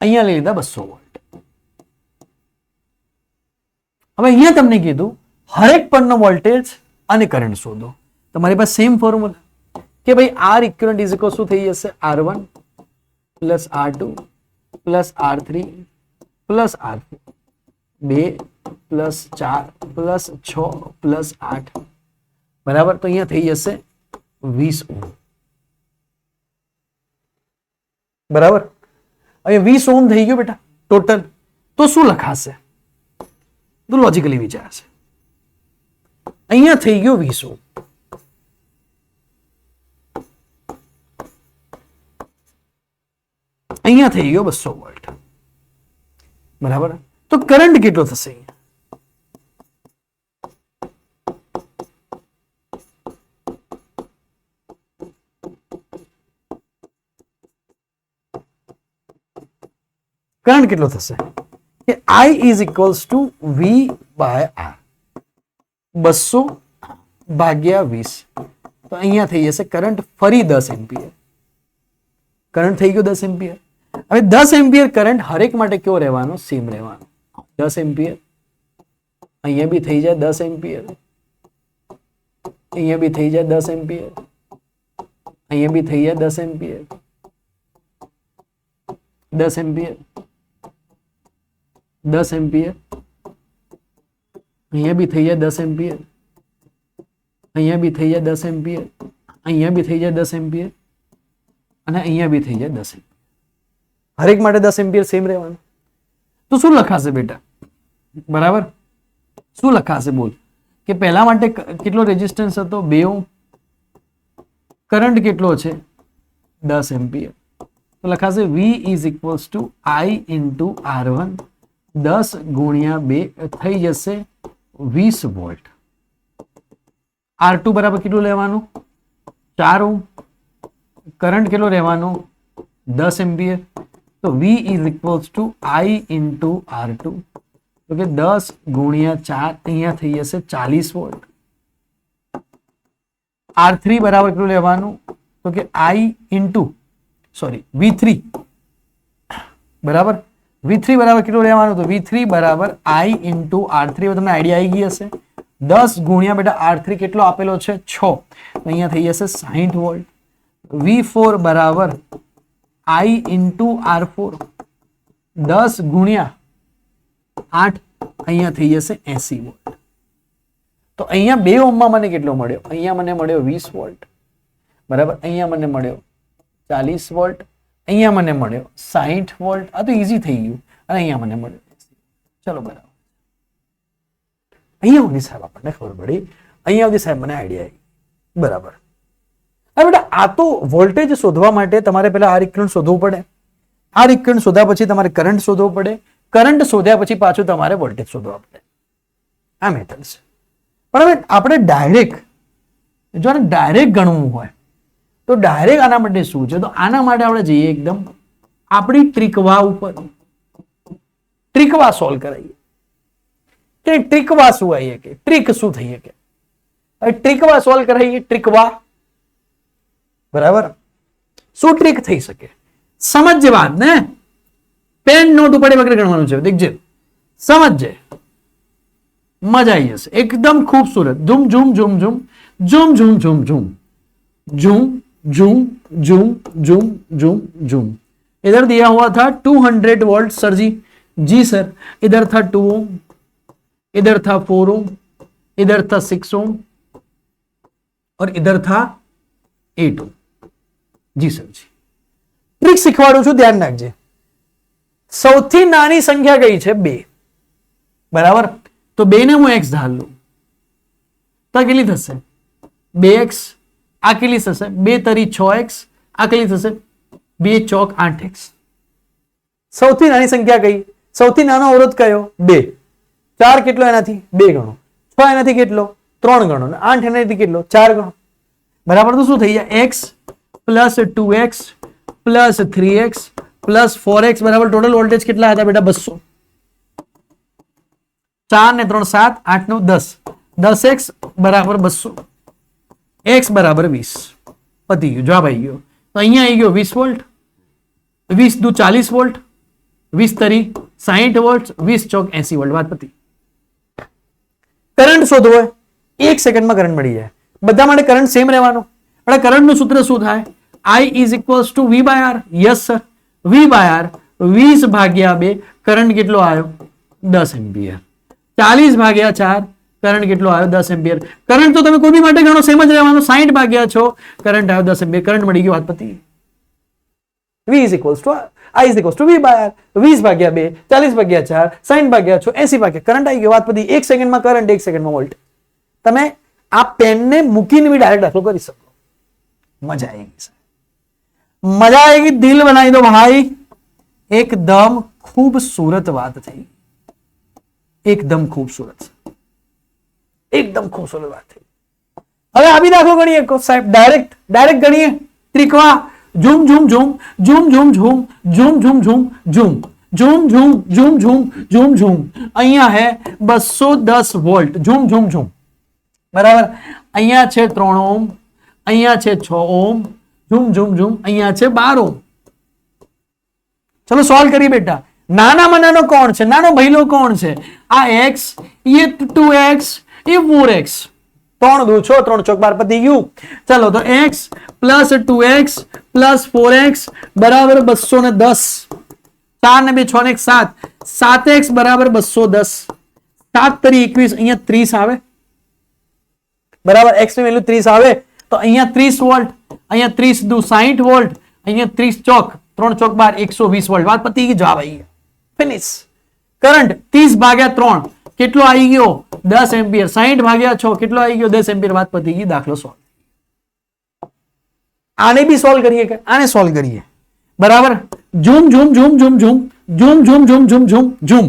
અહીંયા લઈ લીધા 200 વોલ્ટ. હવે અહીંયા તમને કીધું હરેક પરનો વોલ્ટેજ અને કરંટ શોધો. તમારી પાસે સેમ ફોર્મ્યુલા કે ભાઈ R equivalent is equal શું થઈ જશે, R1 plus R2 plus R3 plus R4, 2 plus 4 plus 6 plus 8, બરાબર? તો અહીંયા થઈ જશે 20 ઓહ્મ, બરાબર? અહીંયા 20 ઓહ્મ થઈ ગયું બેટા ટોટલ. તો શું લખાશે, તો લોજિકલી વિચારશે. અહીંયા થઈ ગયો 20 ઓહ્મ, અહીંયા થઈ ગયો 200 વોલ્ટ, બરાબર? તો કરંટ કેટલો થશે અહીંયા, કરંટ કેટલો થશે કે I is equals to V by R, 200 ભાગ્યા 20. તો અહીંયા થઈ જશે કરંટ ફરી 10 એમ્પિયર. કરંટ થઈ ગયો 10 એમ્પિયર. હવે 10 એમ્પિયર કરંટ હરેક માટે કેવો રહેવાનો, સેમ રહેવાનો. 10 એમ્પિયર, અહીંયા બી થઈ જાય 10 એમ્પિયર, અહીંયા બી થઈ જાય 10 એમ્પિયર, અહીંયા બી થઈ જાય 10 એમ્પિયર, 10 એમ્પિયર, 10 એમ્પિયર, અહીંયા બી થઈ જાય 10 એમ્પિયર, અહીંયા બી થઈ જાય 10 એમ્પિયર, અહીંયા બી થઈ જાય 10 એમ્પિયર અને અહીંયા બી થઈ જાય 10 એમ્પિયર. હરેક માટે 10 એમ્પિયર સેમ રહેવાનું. તો શું લખાશે બેટા, બરાબર? શું લખાશે બોલ કે પહેલા માટે કેટલો રેઝિસ્ટન્સ હતો 2 ઓહ્મ, કરંટ કેટલો છે 10 એમ્પિયર, તો લખાશે V is equals to I into R1, 10 ગુણ્યા 2 થઈ જશે 20 વોલ્ટ. R2 બરાબર કેટલું લેવાનું 4 ઓહ્મ, કરંટ કેટલો રહેવાનો 10 એમ્પિયર, તો V is equals to I into R2, તો કે 10 ગુણ્યા 4 અહીંયા થઈ જશે 40 વોલ્ટ. R3 બરાબર કેટલું લેવાનું, તો કે I ઇન્ટુ V3 બરાબર, V3 બરાબર કેટલું લેવાનું, તો V3 બરાબર I ઇન્ટુ R3. તમને આઈડિયા આવી ગઈ હશે. 10 ગુણ્યા બેટા R3 કેટલો આપેલો છે 6, તો અહીંયા થઈ જશે 60 વોલ્ટ. V4 બરાબર I ઇન્ટુ R4, 10 ગુણ્યા 8 અહીંયા થઈ જશે 80 વોલ્ટ. તો અહીંયા 2 ઓહ્મમાં મને કેટલો મળ્યો, અહીંયા મને મળ્યો 20 વોલ્ટ બરાબર, અહીંયા મને મળ્યો 40 વોલ્ટ, અહીંયા મને મળ્યો 60 વોલ્ટ. આ તો ઈઝી થઈ ગયું. અને અહીંયા મને મળ્યો 80. ચલો બરાબર, અહીંયા સુધી સાહેબ આપણને ખબર પડી, અહીંયા સુધી સાહેબ મને આઈડિયા આવી બરાબર. હવે બેટા આ તો વોલ્ટેજ શોધવા માટે તમારે પહેલા આર ઇક્વિવેલન્ટ શોધવું પડે, આર ઇક્વિવેલન્ટ શોધ્યા પછી તમારે કરંટ શોધવો પડે, કરંટ શોધ્યા પછી પાછું તમારે વોલ્ટેજ શોધવા પડે. આ મેથડ છે. પણ હવે આપણે ડાયરેક્ટ જો આને ડાયરેક્ટ ગણવું હોય તો ડાયરેક્ટ આના માટે શું છે, તો આના માટે આપણે જઈએ એકદમ આપણી ટ્રીકવા ઉપર, ટ્રીકવા સોલ્વ કરાવીએ. કે ટ્રીકવા શું આવી કે ટ્રીક શું થઈ શકે, હવે ટ્રીકવા સોલ્વ કરાવીએ. ટ્રીકવા બરાબર, શું ટ્રીક થઈ શકે સમજજે વાત ને, પેન નોટ ઉપર વગેરે ગણવાનું છે. દેખજે સમજજે, મજા આવી જશે एकदम खूबसूरत. झूम झूम झूम झूम झूम झूम झूम झूम झूम झूम झूम झूम झूम झूम. इधर दिया हुआ था 200 वोल्ट सर जी. जी सर. इधर था 2 ओम, इधर था 4 ओम, इधर था 6 ओम और इधर था 8 ओम. जी सर जी. ट्रिक શીખવાડું છું, ધ્યાન રાખજે. સૌથી નાની સંખ્યા કઈ છે 2 બરાબર, તો 2 ને હું x ધાર લઉં તો કેટલી થશે 2x, આ કેટલી થશે 2 તરી 6x, આ કેટલી થશે 2 ચોક 8x. સૌથી નાની સંખ્યા કઈ, સૌથી નાનો અવરોધ કયો 2. 4 કેટલો એનાથી 2 ગણો, 6 એનાથી કેટલો 3 ગણો, 8 એનાથી કેટલો 4 ગણો બરાબર. તો શું થઈ જાય x plus 2x plus 3x plus 4x બરાબર ટોટલ વોલ્ટેજ કેટલા હતા બેટા 200. 4 ને 3 7, 8 9 10, 10x બરાબર 200, x બરાબર 20. પતી ગયું, જવાબ આવી ગયો. તો અહીંયા આવી ગયો 20 વોલ્ટ, 20 દુ 40 વોલ્ટ, 20 તરી 60 વોલ્ટ, 20 ચોક 80 વોલ્ટ. વાત પતી. કરંટ શોધવો હોય 1 સેકન્ડમાં કરંટ મળી જાય. બધા માટે કરંટ સેમ રહેવાનો. પણ કરંટનું સૂત્ર શું થાય, I is equals to V by R. Yes sir, V by R 20 ભાગ્યા 2, કરંટ કેટલો આવ્યો 10 એમ્પિયર. 40 ભાગ્યા 4, કરંટ કેટલો આવ્યો 10 એમ્પિયર. કરંટ તો તમે કોઈ બી માટે ગણો સેમ જ રહેવાનો. 60 ભાગ્યા 6, કરંટ આવ્યો 10 એમ્પિયર. કરંટ મળી ગયો, વાત પતી. V is equals to I is equals to V by R. 20 ભાગ્યા 2, 40 ભાગ્યા 4, 60 ભાગ્યા 6, 80 ભાગ્યા કરંટ આવી ગયો, વાત પતી. 1 સેકન્ડમાં કરંટ, 1 સેકન્ડમાં વોલ્ટ. તમે આ પેનને મૂકીને બી ડાયરેક્ટ દાખલો કરી શકો. મજા આएगी, મજા आएगी. દિલ બનાવી દો ભાઈ. એકદમ खूबसूरत વાત થઈ, એકદમ खूबसूरत, એકદમ खूबसूरत વાત થઈ. હવે આ બી દાખલો ગણીએ સાહેબ, ડાયરેક્ટ ગણીએ. ત્રિકોણ zoom zoom zoom zoom zoom zoom zoom zoom zoom zoom zoom zoom zoom zoom zoom zoom. અહીંયા હે 210 વોલ્ટ. ઝૂમ ઝૂમ ઝૂમ બરાબર. અહીંયા છે 3 ઓમ, અહીંયા છે 6 ઓમ. Zoom zoom zoom. અહીંયા છે 12 ઓમ. ચલો સોલ્વ કરીએ બેટા. નાનામાં નાનો કોણ છે, નાનો ભઈલો કોણ છે, આ x, ये 2x, ये 4x. 3 દુ 6, 3 ચોક 12, પતી ગયું. ચલો તો x plus 2x plus 4x બરાબર 210. 4 ને 2 6 ને 1 7, 7x બરાબર 210. 7 તરી 21, અહીંયા 30 આવે બરાબર. x ની વેલ્યુ 30 આવે તો અહીંયા 30 વોલ્ટ, અહીંયા 30 દુ 60 વોલ્ટ, અહીંયા 30 ચોક 3 ચોક 12, 120 વોલ્ટ. વાત પતી ગઈ, જવાબ આવી ગયો. ફિનિશ. કરંટ 30 ભાગ્યા 3 કેટલો આવી ગયો 10 એમ્પિયર. 60 ભાગ્યા 6 કેટલો આવી ગયો 10 એમ્પિયર. વાત પતી ગઈ, દાખલો સોલ્વ. આને બી સોલ્વ કરીએ કે આને સોલ્વ કરીએ, બરાબર. Zoom zoom zoom zoom zoom zoom zoom zoom zoom zoom zoom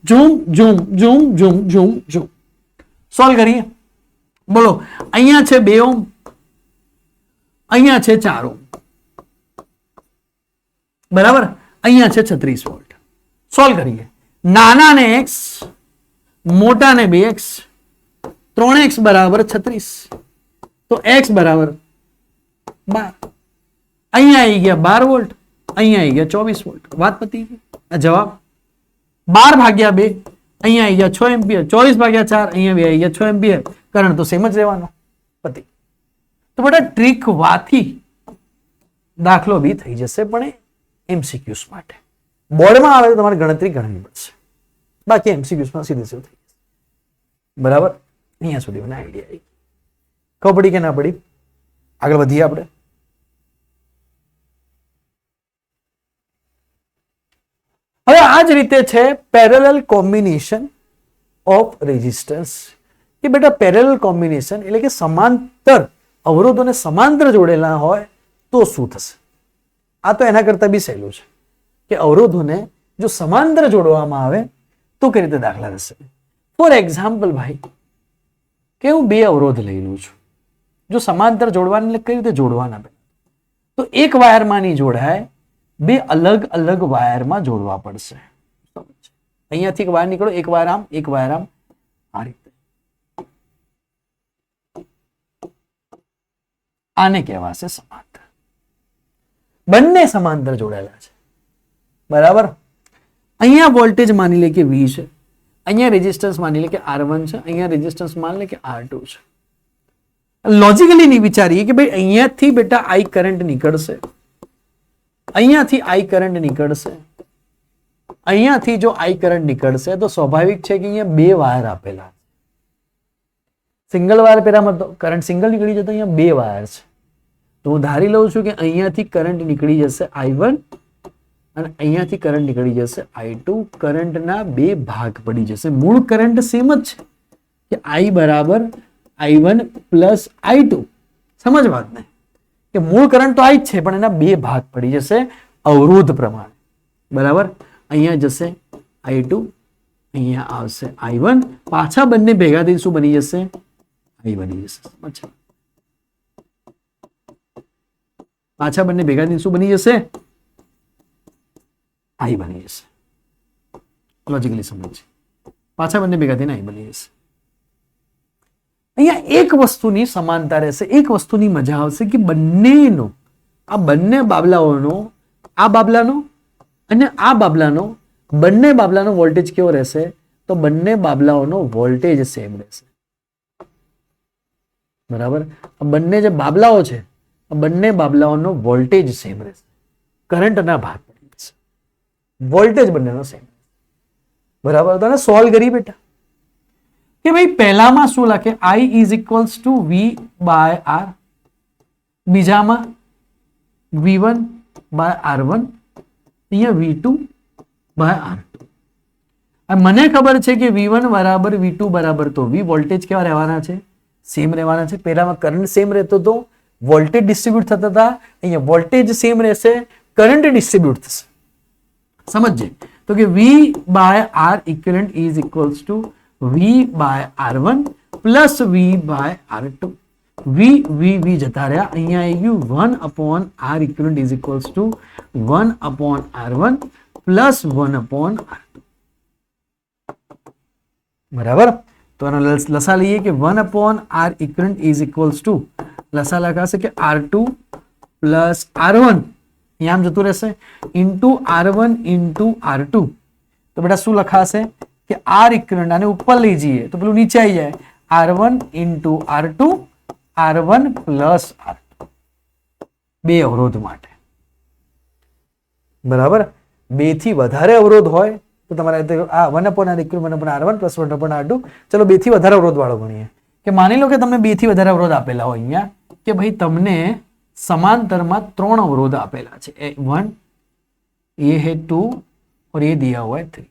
zoom zoom zoom zoom zoom zoom solve કરીએ. બોલો, અહીંયા છે 2 ઓહ્મ, અહીંયા છે 4 ઓહ્મ, બરાબર. અહીંયા છે 36 વોલ્ટ. સોલ્વ કરીએ. નાના ને x, મોટા ને 2x, 3x બરાબર 36, તો x બરાબર 12. અહીંયા આવી ગયા 12 વોલ્ટ, અહીંયા આવી ગયા 24 વોલ્ટ. વાત પતી ગઈ. આ જવાબ 12 ભાગ્યા 2, અહીંયા આવી ગયા 6 એમ્પિયર, 24 ભાગ્યા 4, અહીંયા બી આવી ગયા 6 એમ્પિયર. કરંટ તો સેમ જ રહેવાનો. પતી. તો બેટા ટ્રીક વાથી દાખલો બી થઈ જશે, પણ એમસીક્યુઝ માટે. બોર્ડમાં આવે તો તમારે ગણતરી કરવી પડશે, બાકી એમસીક્યુઝમાં સીધે સીધું થઈ જશે. બરાબર. અહીંયા સુધી મને આઈડિયા આવી. ખબર પડી કે ના પડી? આગળ વધીએ આપણે. હવે આ જ રીતે છે પેરેલલ કોમ્બિનેશન ઓફ રેઝિસ્ટન્સ. કે બેટા પેરેલલ કોમ્બિનેશન એટલે કે સમાંતર અવરોધોને સમાંતર જોડેલા હોય તો શું થશે? આ તો એના કરતા બી સહેલું છે કે અવરોધોને જો સમાંતર જોડવામાં આવે તો કઈ રીતે દાખલા થશે. ફોર એક્ઝામ્પલ ભાઈ, કે હું 2 અવરોધ લઈ લઉં છું. જો સમાંતર જોડવાના એટલે કઈ રીતે જોડવાના? તો એક વાયરમાં નહીં જોડાય, 2 અલગ અલગ વાયરમાં જોડવા પડશે. અહીંયાથી એક વાયર નીકળો, એક વાયર આમ, એક વાયર આમ, આ રીતે. આને કહેવાશે સમાંતર. બંને સમાંતર જોડાયેલા છે, બરાબર. અહીંયા વોલ્ટેજ માની લે કે V છે, અહીંયા રેઝિસ્ટન્સ માની લે કે R1 છે, અહીંયા રેઝિસ્ટન્સ માની લે કે R2 છે. લોજિકલી નહીં વિચારીએ કે ભાઈ અહીંયાથી બેટા I કરંટ નીકળશે, અહીંયાથી I કરંટ નીકળશે, અહીંયાથી જો I કરંટ નીકળશે તો સ્વાભાવિક છે કે અહીંયા 2 વાયર આપેલા. સિંગલ વાયર પેરામાં તો કરંટ સિંગલ નીકળી જતો, અહીંયા 2 વાયર છે. તો હું ધારી લઉં છું કે અહીંયાથી કરંટ નીકળી જશે I1 અને અહીંયાથી કરંટ નીકળી જશે I2. કરંટના 2 ભાગ પડી જશે. મૂળ કરંટ સેમ જ છે કે I બરાબર I1 પ્લસ I2. સમજ વાત ને, કે મૂળ કરંટ તો I જ છે, પણ એના 2 ભાગ પડી જશે અવરોધ પ્રમાણે, બરાબર. અહીંયા જશે I2, અહીંયા આવશે I1, પાછા બંને ભેગા થઈ શું બની જશે? I બની જશે. સમજ? પાછા બંને ભેગા થઈને શું બની જશે? I બની જશે. લોજિકલી સમજ. પાછા બંને ભેગા થઈને I બની જશે. અહીંયા એક વસ્તુની સમાનતા રહેશે, એક વસ્તુની મજા આવશે કે બંનેનો, આ બંને બાબલાઓનો, આ બાબલાનો અને આ બાબલાનો, બંને બાબલાનો વોલ્ટેજ કેવો રહેશે? તો બંને બાબલાઓનો વોલ્ટેજ સેમ રહેશે, બરાબર. આ બંને જે બાબલાઓ છે, બંને બાબલાઓનો વોલ્ટેજ સેમ રહેશે. કરંટના ભાગ પડી જશે, વોલ્ટેજ બંનેનો સેમ, બરાબર. તો સોલ્વ કરી બેટા કે ભાઈ પહેલામાં શું લખે? I is equals to V by R, બીજામાં V1 બાય R1, અહીંયા V2 બાય R2. મને ખબર છે કે V1 બરાબર V2 બરાબર, તો V વોલ્ટેજ કેવા રહેવાના છે? સેમ રહેવાના છે. પહેલામાં કરંટ સેમ રહેતો હતો, વોલ્ટેજ ડિસ્ટ્રીબ્યુટ થતા હતા, અહીંયા વોલ્ટેજ સેમ રહેશે, કરંટ ડિસ્ટ્રીબ્યુટ થશે. સમજજે. તો કે V by R equivalent is equals to V by R1 plus V by R2. V જતા રહ્યા, અહીંયા આવી ગયું 1 upon R equivalent is equals to 1 upon R1 plus 1 upon R2, બરાબર. તો આનો લસા લઈએ કે 1 upon R equivalent is equals to, લસા લખાશે કે R2 પ્લસ R1, અહીંયા આમ જતું રહેશે, ઇન્ટુ R1 ઇન્ટુ R2. તો બેટા શું લખાશે કે R ઇક્વિવેલન્ટ, આને ઉપર લઈ જઈએ તો પેલું નીચે આવી જાય, R1 into R2, R1 plus R2. 2 અવરોધ માટે, બરાબર. 2 થી વધારે અવરોધ હોય તો તમારે આ 1 upon R equivalent 1 upon R1 plus 1 upon R2. ચલો 2 થી વધારે અવરોધ વાળો ગણીએ. કે માની લો કે તમને 2 થી વધારે અવરોધ આપેલા હોય, અહીંયા કે ભાઈ તમને समांतरमा 3 अवरोध आपेला छे, 1 ये है 2 और ये दिया हुआ है 3।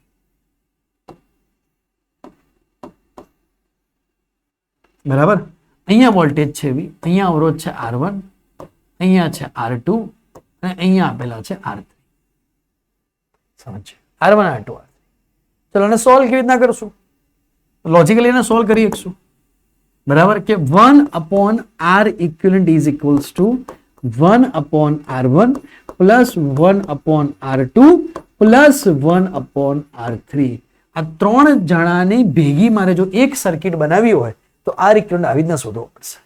बराबर। अहियां वोल्टेज छे V, अहियां अवरोध छे R1, અહીંયા છે R2 અને અહીંયા આપેલા છે R3. સમજ R1 R2 R3. ચલો અને સોલ્વ કેવી રીતના કરશું? લોજિકલી એને સોલ્વ કરી શકશું. બરાબર કે 1/R equivalent is equals to 1/R1 plus 1/R2 plus 1/R3. આ ત્રણ જણાની ભેગી મારે જો એક સર્કિટ બનાવી હોય તો R equivalent આવી રીતના શોધવો પડશે.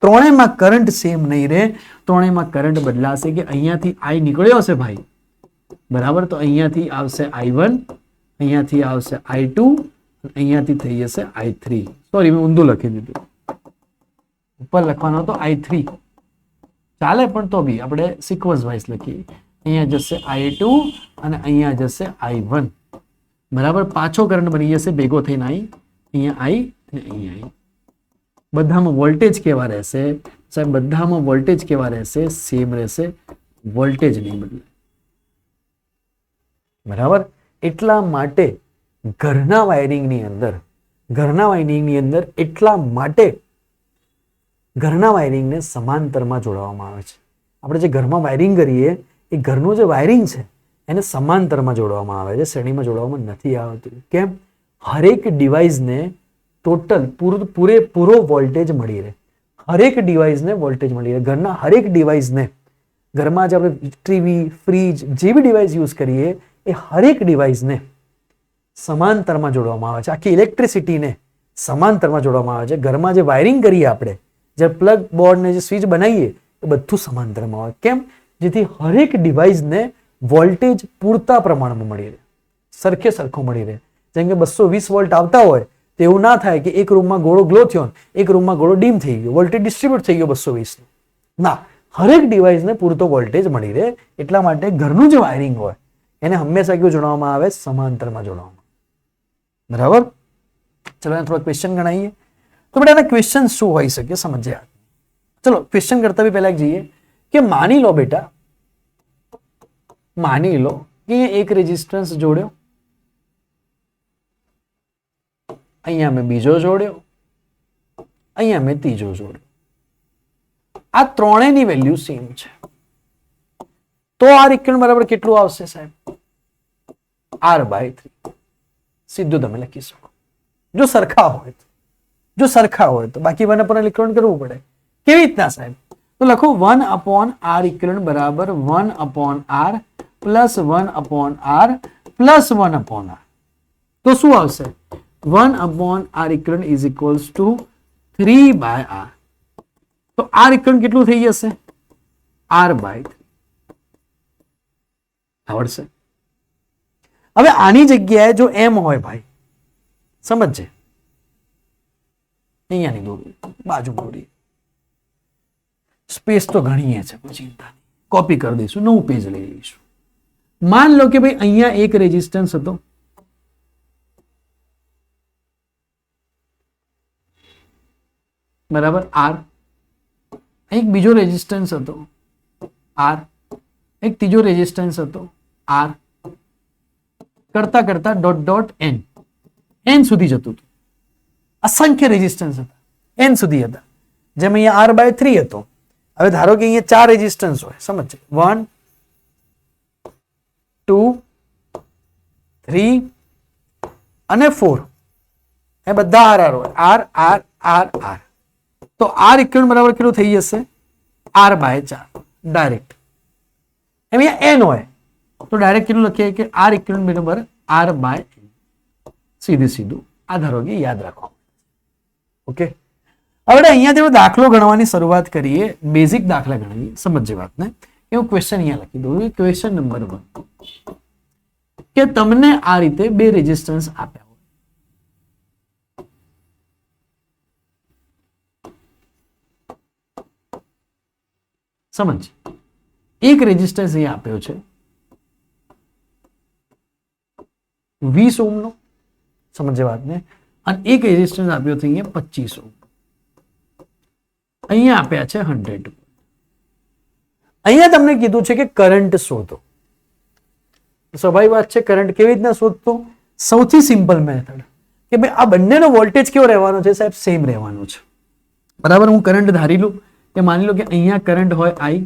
ત્રણેયમાં કરંટ સેમ નહીં રહે, ત્રણેયમાં કરંટ બદલાશે કે અહીંયાથી I નીકળ્યો હશે ભાઈ, બરાબર, તો અહીંયાથી આવશે I1, અહીંયાથી આવશે I2, અહીંયાથી થઈ જશે I3. સોરી, મેં ઊંધું લખી દીધું, ઉપર લખવાનો હતો I3 ચાલે, પણ તો બી આપણે સિક્વન્સ વાઇઝ લખીએ. અહીંયા જશે I2 અને અહીંયા જશે I1, બરાબર. પાછો કરંટ બની જશે ભેગો થઈને અહીંયા I અને અહીંયા I. બધામાં વોલ્ટેજ કેવા રહેશે સાહેબ? બધામાં વોલ્ટેજ કેવા રહેશે? સેમ રહેશે, વોલ્ટેજ નહીં બદલે, બરાબર. એટલા માટે ઘરના વાયરિંગની અંદર એટલા માટે ઘરના વાયરિંગને સમાંતરમાં જોડવામાં આવે છે. આપણે જે ઘરમાં વાયરિંગ કરીએ એ ઘરનું જે વાયરિંગ છે એને સમાંતરમાં જોડવામાં આવે છે, શ્રેણીમાં જોડવામાં નથી આવતું. કેમ? હરેક ડિવાઇસને ટોટલ પૂરેપૂરો વોલ્ટેજ મળી રહે, હરેક ડિવાઇસને વોલ્ટેજ મળી રહે. ઘરના હરેક ડિવાઇસને, ઘરમાં જે આપણે ટીવી, ફ્રીજ, જે બી ડિવાઇસ યુઝ કરીએ એ હરેક ડિવાઇસને સમાંતરમાં જોડવામાં આવે છે. આખી ઇલેક્ટ્રિસિટીને સમાંતરમાં જોડવામાં આવે છે. ઘરમાં જે વાયરિંગ કરીએ આપણે, જે પ્લગ બોર્ડ ને જે સ્વિચ બનાવીએ એ બધું સમાંતરમાં હોય. કેમ? જેથી હરેક ડિવાઇસને વોલ્ટેજ પૂરતા પ્રમાણમાં મળી રહે, સરખો મળી રહે. જેમ કે 220 વોલ્ટ આવતા હોય તો એવું ના થાય કે એક રૂમમાં ગોળો ગ્લો થયો, એક રૂમમાં ગોળો ડીમ થઈ ગયો, વોલ્ટેજ ડિસ્ટ્રીબ્યુટ થઈ ગયો 220 નો. ના, હરેક ડિવાઇસને પૂરતો વોલ્ટેજ મળી રહે. એટલા માટે ઘરનું જે વાયરિંગ હોય એને હંમેશા કેવું જોડવામાં આવે? સમાંતરમાં જોડવામાં. બરાબર. ચલો થોડા ક્વેશ્ચન ગણાવીએ. તો બેટા એના ક્વેશ્ચન શું હોઈ શકે સમજ્યા. ચલો ક્વેશ્ચન કરતા બી પહેલા જઈએ કે માની લો કે અહીંયા એક રેઝિસ્ટન્સ જોડ્યો, અહીંયા મેં બીજો જોડ્યો, અહીંયા મેં ત્રીજો જોડ્યો. આ ત્રણેયની વેલ્યુ સેમ છે, તો R equivalent બરાબર કેટલું આવશે સાહેબ? R/3. સીધું તમે લખી શકો જો સરખા હોય તો. બાકી મને પણ ઇક્વિવેલન્ટ કરવું પડે. કેવી રીતના સાહેબ? તો લખો 1/R equivalent બરાબર 1/R plus 1/R plus 1/R. તો શું આવશે? 1/R equivalent is equals to 3/R. તો R equivalent કેટલું થઈ જશે? R/3. આવડશે? હવે આની જગ્યાએ જો M હોય ભાઈ, સમજજે, અહીંયાની દોરી, બાજુ દોરી, સ્પેસ તો ઘણી છે, કોઈ ચિંતા નહીં, કોપી કરી દઈશું, નવું પેજ લઈ લઈશું. માન લો કે ભાઈ અહીંયા એક રેઝિસ્ટન્સ હતો, બરાબર, R. એક બીજો રેઝિસ્ટન્સ હતો R, એક ત્રીજો રેઝિસ્ટન્સ હતો R, કરતા n સુધી જતું હતું. અસંખ્ય રેઝિસ્ટન્સ હતા, n સુધી હતા. જેમ અહીંયા R/3 હતો. હવે ધારો કે અહીંયા 4 રેઝિસ્ટન્સ હોય, સમજજો, 1 2 3 અને 4, એ બધા R હોય, R. તો R equivalent બરાબર કેટલું થઈ જશે? R/4 direct. અહીંયા n હોય તો ડાયરેક્ટ કેટલું લખીએ કે R equivalent બરાબર R/n. સીધું આ ધારો કે યાદ રાખો. ઓકે, હવે અહીંયાથી દાખલો ગણવાની શરૂઆત કરીએ, બેઝિક દાખલા ગણીએ, સમજજે વાતને. હું ક્વેશ્ચન અહીંયા લખી દઉં. ક્વેશ્ચન નંબર 1 કે તમને આ રીતે બે રેઝિસ્ટન્સ આપ્યા હોય, સમજ. એક રેઝિસ્ટન્સ અહીંયા આપ્યો છે 20 ઓહ્મનો, સમજે વાતને, અને એક રેઝિસ્ટન્સ આપ્યો છે અહીંયા 25 ઓહ્મ. અહીંયા આપ્યા છે 100. અહીંયા તમને કીધું છે કે કરંટ શોધો. સ્વાભાવિક વાત છે, કરંટ કેવી રીતના શોધતો? સૌથી સિમ્પલ મેથડ કે ભાઈ આ બંનેનો વોલ્ટેજ કેવો રહેવાનો છે સાહેબ? સેમ રહેવાનો છે, બરાબર. હું કરંટ ધારી લઉં કે માની લો કે અહીંયા કરંટ હોય I,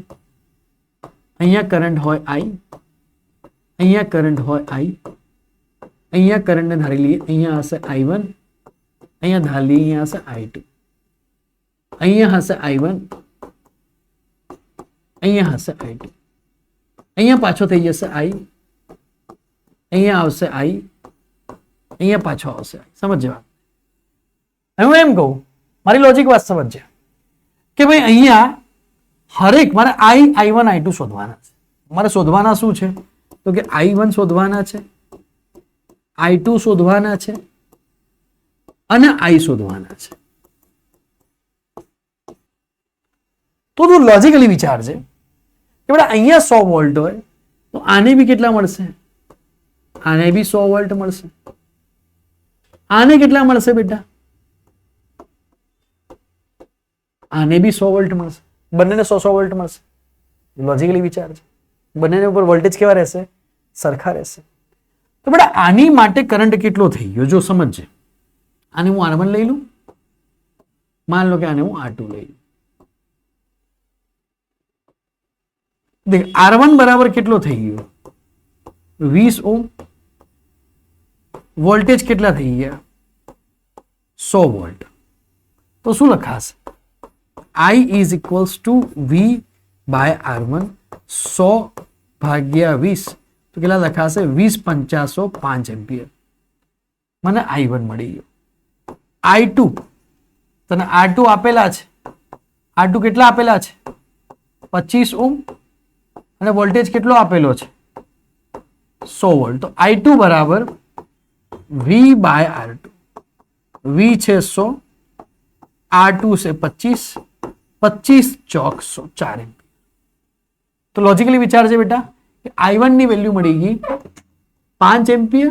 અહીંયા કરંટ હોય I, અહીંયા કરંટ હોય I, અહીંયા કરંટને ધારી લઈએ, અહીંયા હશે I1, અહીંયા ધારી લઈએ, અહીંયા હશે I2, અહીંયા હશે I1, અહીંયા હશે I2, અહીંયા પાછો થઈ જશે I, અહીંયા આવશે I, અહીંયા પાછો આવશે I. સમજ્યા? હું એમ કહું, મારી લોજિક વાત સમજજે કે ભાઈ અહીંયા હરેક મારે I1 I2 શોધવાના છે. મારે શોધવાના શું છે? તો કે I1 શોધવાના છે, I2 શોધવાના છે અને I શોધવાના છે. તો તું લોજિકલી વિચારજે કે બેટા અહીંયા 100 વોલ્ટ હોય તો આને બી કેટલા મળશે? આને બી 100 વોલ્ટ મળશે. આને કેટલા મળશે બેટા? આને બી 100 વોલ્ટ મળશે. બંનેને 100 વોલ્ટ મળશે. લોજિકલી વિચારજે, બંનેને ઉપર વોલ્ટેજ કેવા રહેશે? સરખા રહેશે. તો બેટા આની માટે કરંટ કેટલો થઈ ગયો જો સમજજે. આને હું R1 લઈ લઉં, માન લો કે આને હું R2 લઈ લઉં. દેખ R1 બરાબર કેટલો થઈ ગયો? 20 ઓહ્મ. વોલ્ટેજ કેટલા થઈ ગયા? 100 વોલ્ટ. તો શું લખાશે? I is equals to V by R1 100 ભાગ્યા 20 તો કેટલા લખાશે? 20 5 5 એમ્પિયર. મને I1 મળી ગયો. I2 તને R2 આપેલા છે. R2 કેટલા આપેલા છે? 25 ઓહ્મ અને વોલ્ટેજ કેટલો આપેલો છે? 100 વોલ્ટ. તો I2 બરાબર V by R2. V છે 100, R2 છે 25, 25 ચોક 100, 4 એમ્પિયર. તો લોજિકલી વિચારજે બેટા કે I1 ની વેલ્યુ મળી ગઈ 5 એમ્પિયર,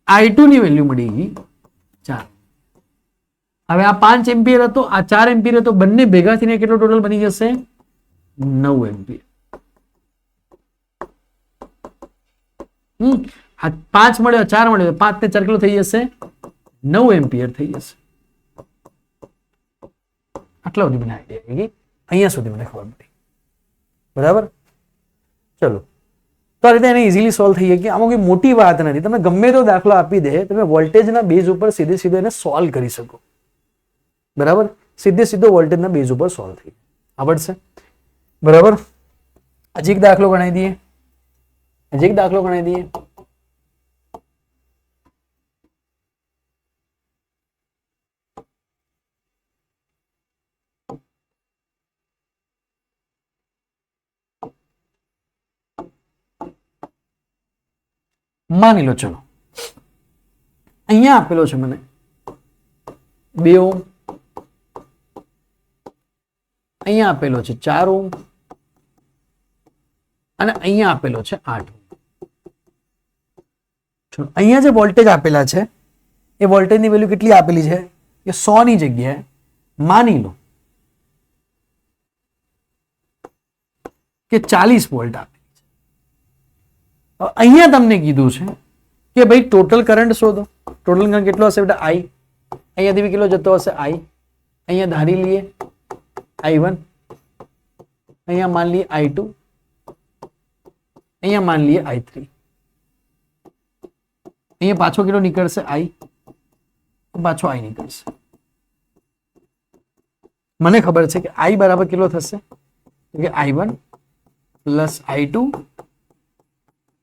I2 ની વેલ્યુ મળી ગઈ 4. હવે આ 5 એમ્પિયર હતો, આ 4 એમ્પિયર હતો, બંને ભેગા થઈને કેટલો ટોટલ બની જશે? 9 એમ્પિયર. આ 5 મળ્યો, 4 મળ્યો, 5 ને 4 કેટલો થઈ જશે? 9 એમ્પિયર થઈ જશે. આટલા સુધી મને આઈડિયા આવી ગઈ, અહીંયા સુધી મને ખબર પડી. બરાબર? ચલો, તો આ રીતે એને ઇઝીલી સોલ્વ થઈ જાય કે આમાં કોઈ મોટી વાત નથી. તમે ગમે તો દાખલો આપી દે, તમે વોલ્ટેજના બેઝ ઉપર સીધે સીધો એને સોલ્વ કરી શકો. બરાબર? સીધે સીધો વોલ્ટેજના બેઝ ઉપર સોલ્વ થઈ આવડશે. બરાબર? હજી એક દાખલો ગણાવી દઈએ. હજી એક દાખલો ગણાવી દઈએ. માની લો, ચલો અહીંયા આપેલો છે મને 2 ઓહ્મ, અહીંયા આપેલો છે 4 ઓહ્મ અને અહીંયા આપેલો છે 8 ઓહ્મ. ચલો અહીંયા જે વોલ્ટેજ આપેલા છે એ વોલ્ટેજની વેલ્યુ કેટલી આપેલી છે કે 100 ની જગ્યાએ માની લો કે 40 વોલ્ટ આપેલી છે. અહીંયા તમને કીધું છે કે ભાઈ ટોટલ કરંટ શોધો. ટોટલ કરંટ કેટલો હશે બેટા? I. અહીંયાથી બી કેટલો જતો હશે? I. અહીંયા ધારી લઈએ I1, અહીંયા માન લઈએ I2, અહીંયા માન લઈએ I3. અહીંયા પાછો કેટલો નીકળશે? I. પાછો I નીકળશે. મને ખબર છે કે I બરાબર કેટલો થશે કે I1 plus I2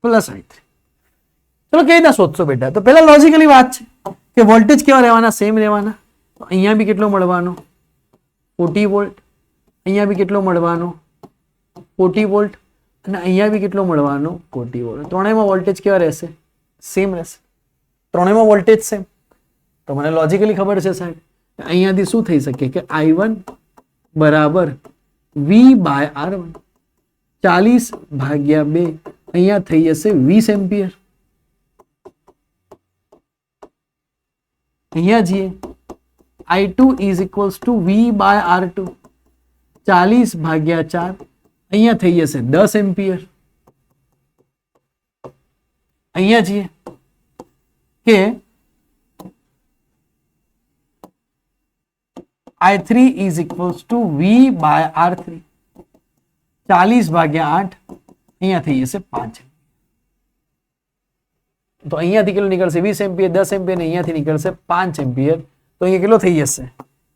plus I3. ચલો કેવી રીતના શોધશો બેટા? તો પહેલા લોજિકલી વાત છે કે વોલ્ટેજ કેવા રહેવાના? સેમ રહેવાના. તો અહીંયા બી કેટલો મળવાનો? 40 વોલ્ટ. અહીંયા બી કેટલો મળવાનો? 40 વોલ્ટ. અને અહીંયા બી કેટલો મળવાનો? 40 વોલ્ટ. ત્રણેયમાં વોલ્ટેજ કેવા રહેશે? સેમ રહેશે. ત્રણેયમાં વોલ્ટેજ સેમ. તો મને લોજિકલી ખબર છે સાહેબ અહીંયાથી શું થઈ શકે કે I1 બરાબર V બાય R1 40 ભાગ્યા 2 અહીંયા થઈ જશે 20 એમ્પિયર. અહીંયા જઈએ I2 is equals to V by R2 40 ભાગ્યા 4 અહીંયા થઈ જશે 10 એમ્પિયર. અહીંયા જઈએ કે I3 is equals to V by R3. 40/8 અહીંયા થઈ જશે 5. તો અહીંયાથી કેટલું નીકળશે 20 એમ્પિયર, 10 એમ્પિયર, ને અહીંયાથી નીકળશે 5 એમ્પિયર. તો અહીંયા કેટલો થઈ જશે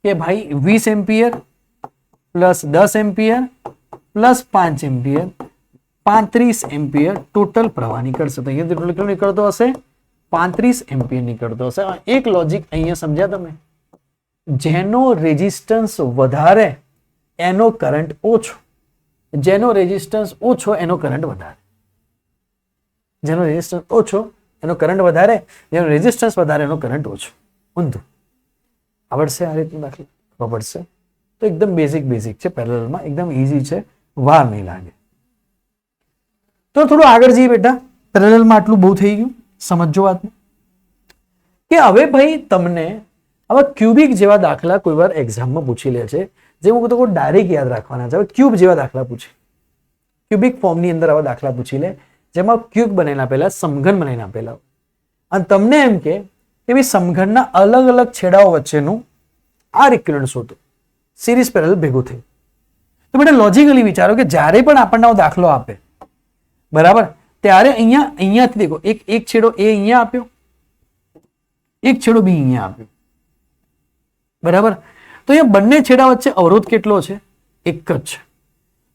કે ભાઈ 20 ampere plus 10 ampere plus 5 ampere 35 ampere total પ્રવાહ નીકળશે. તો અહીંયા કેટલો નીકળતો હશે 35 એમ્પિયર નીકળતો હશે. એક લોજિક અહીંયા સમજ્યા તમે? જેનો રેઝિસ્ટન્સ વધારે એનો કરંટ ઓછો, જેનો રેઝિસ્ટન્સ ઓછો એનો કરંટ વધારે, જેનો રેઝિસ્ટન્સ ઓછો એનો કરંટ વધારે, જેનો રેઝિસ્ટન્સ વધારે એનો કરંટ ઓછો. ઊંધું આવડશે આ રીતનું દાખલા? ખબર પડશે? તો એકદમ બેઝિક છે, પેરેલલમાં એકદમ ઈઝી છે, વાર નહીં લાગે. તો થોડું આગળ જઈએ બેટા. પેરેલલમાં આટલું બહુ થઈ ગયું, સમજો વાતને કે હવે ભાઈ તમને આવા ક્યુબિક જેવા દાખલા કોઈ વાર એક્ઝામમાં પૂછી લે છે, જે હું તો ડાયરેક્ટ યાદ રાખવાના છે. હવે ક્યુબ જેવા દાખલા પૂછે, ક્યુબિક ફોર્મની અંદર આવા દાખલા પૂછી લે, જેમાં ક્યુબ બનેલા પહેલા, સમઘન બનેલા પહેલા, અને તમને એમ કે ભાઈ સમઘનના અલગ અલગ છેડાઓ વચ્ચેનું આર ઇક્વિવેલન્ટ શોધો, સિરીઝ પેરેલલ ભેગું થયું. તો બેટા લોજિકલી વિચારો કે જ્યારે પણ આપણને દાખલો આપે, બરાબર, ત્યારે અહીંયાથી દેખો, એક છેડો એ અહીંયા આપ્યો, એક છેડો બી અહીંયા આપ્યો, બરાબર. તો અહીંયા બંને છેડા વચ્ચે અવરોધ કેટલો છે? એક જ છે.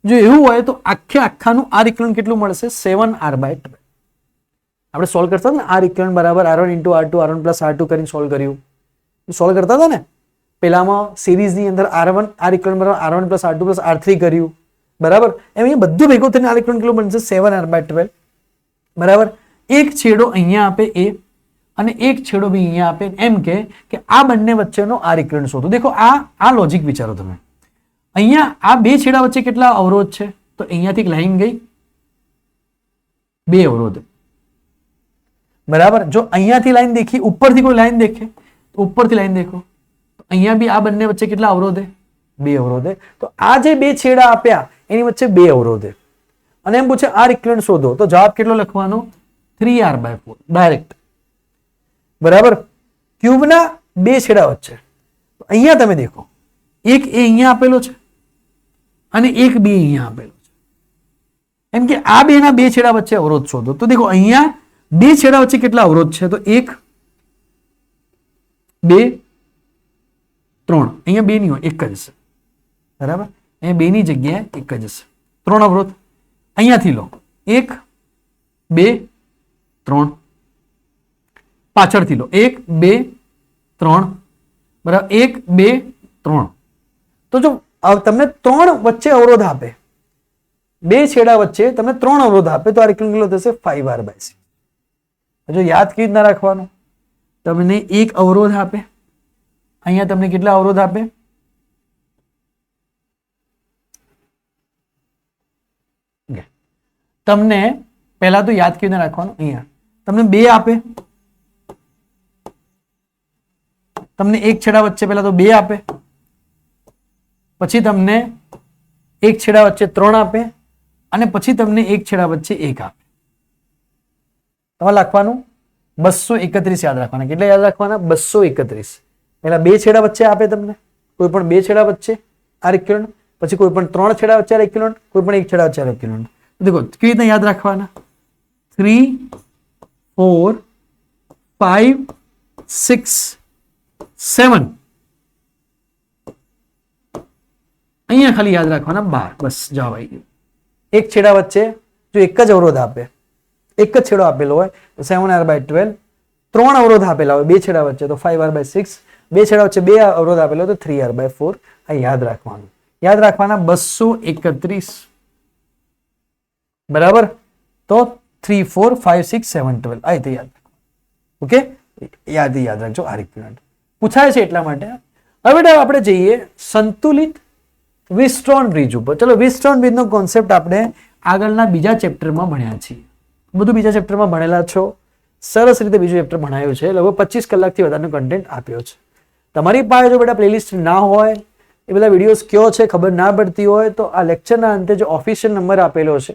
જો એવું હોય તો આખાનું આર ઇક્વિવેલન્ટ કેટલું મળશે? 7R/12. આપણે સોલ્વ કરતા હતા ને, આર ઇક્વિવેલન્ટ બરાબર R1 × R2 R1 + R2 કરીને સોલ્વ કર્યું, સોલ્વ કરતા હતા ને. પેલામાં સિરીઝની અંદર R1 આર ઇક્વિવેલન્ટ બરાબર R1 + R2 + R3 કર્યું, બરાબર. એમ અહીંયા બધું ભેગું થઈને આર ઇક્વિવેલન્ટ કેટલું બનશે? 7R/12, બરાબર. એક છેડો અહીંયા આપે એ, અને એક છેડો બી અહીંયા આપે, એમ કે આ બંને વચ્ચેનો આર ઇક્વિવેલન્ટ શોધો. દેખો આ લોજિક વિચારો તમે. અહીંયા આ બે છેડા વચ્ચે કેટલા અવરોધ છે? તો અહીંયાથી એક લાઈન ગઈ, 2 અવરોધ, બરાબર. જો અહીંયાથી લાઈન દેખી, ઉપરથી કોઈ લાઈન દેખે તો ઉપરથી લાઈન દેખો, અહીંયા બી આ બંને વચ્ચે કેટલા અવરોધે? 2 અવરોધે. તો આ જે બે છેડા આપ્યા એની વચ્ચે 2 અવરોધે, અને એમ પૂછે આર ઇક્વિવેલન્ટ શોધો, તો જવાબ કેટલો લખવાનો? 3R/4 ડાયરેક્ટ, બરાબર. ક્યુબના બે છેડા વચ્ચે અહીંયા તમે દેખો, એક એ અહીંયા આપેલો છે અને એક બી અહીંયા આપેલો છે, એમ કે આ બેના બે છેડા વચ્ચે અવરોધ શોધો. તો દેખો અહીંયા બે છેડા વચ્ચે કેટલા અવરોધ છે? તો 1 2 3. અહીંયા 2 નહીં હોય, એક જ હશે, બરાબર. અહીંયા 2 ની જગ્યાએ એક જ હશે. 3 અવરોધ અહીંયાથી લો, 1 2 3. પાછળથી લો, 1 2 3, બરાબર, 1 2 3. તો જો તમને 3 વચ્ચે અવરોધ આપે, બે છેડા વચ્ચે તમને 3 અવરોધ આપે, તો આ ઇક્વિવેલન્ટ થશે 5R/6. જો યાદ કેવી રીતના રાખવાનું? તમને એક અવરોધ આપે, અહીંયા તમને કેટલા અવરોધ આપે? તમને પહેલા તો યાદ કેવી રીતના રાખવાનું? અહીંયા તમને 2 આપે, તમને એક છેડા વચ્ચે પહેલા તો 2 આપે, પછી તમને એક છેડા વચ્ચે 3 આપે, અને પછી તમને એક છેડા વચ્ચે 1 આપે. તમારે લખવાનું 231 યાદ રાખવાના. કેટલા યાદ રાખવાના? 231. પહેલા 2 છેડા વચ્ચે આપે તમને, કોઈ પણ 2 છેડા વચ્ચે આર ઇક્વિવેલન્ટ, પછી કોઈ પણ 3 છેડા વચ્ચે આર ઇક્વિવેલન્ટ, કોઈ પણ 1 છેડા વચ્ચે આર ઇક્વિવેલન્ટ. દેખો કેવી રીતના યાદ રાખવાના? 3 4 5 6 7. અહીંયા ખાલી યાદ રાખવાના 12. બસ જવાબ આવી ગયો. એક છેડા વચ્ચે જો એક જ અવરોધ આપે, એક જ છેડો આપેલો હોય તો 7R/12. 3 અવરોધ આપેલા હોય બે છેડા વચ્ચે તો 5R/6. બે છેડા વચ્ચે 2 અવરોધ આપેલો હોય તો 3R/4. આ યાદ રાખવાનું. યાદ રાખવાના 231, બરાબર. તો 3 4 5 6 7 12 આ રીતે યાદ રાખવાનું. ઓકે, યાદ રાખજો આર ઇક્વિવેલન્ટ પૂછાય છે એટલા માટે. હવે આપણે જઈએ સંતુલિત વિસ્ટોન બ્રિજ ઉપર. ચલો, વિસ્ટોન બ્રિજનો કોન્સેપ્ટ આપણે આગળના બીજા ચેપ્ટરમાં ભણ્યા છીએ. બધું બીજા ચેપ્ટરમાં ભણેલા છો, સરસ રીતે બીજું ચેપ્ટર ભણાયું છે. લગભગ 25 કલાકથી વધારેનો કન્ટેન્ટ આપ્યો છે. તમારી પાસે જો બેટા પ્લેલિસ્ટ ના હોય, એ બધા વિડીયોઝ કયો છે ખબર ના પડતી હોય, તો આ લેક્ચરના અંતે જે ઓફિશિયલ નંબર આપેલો છે,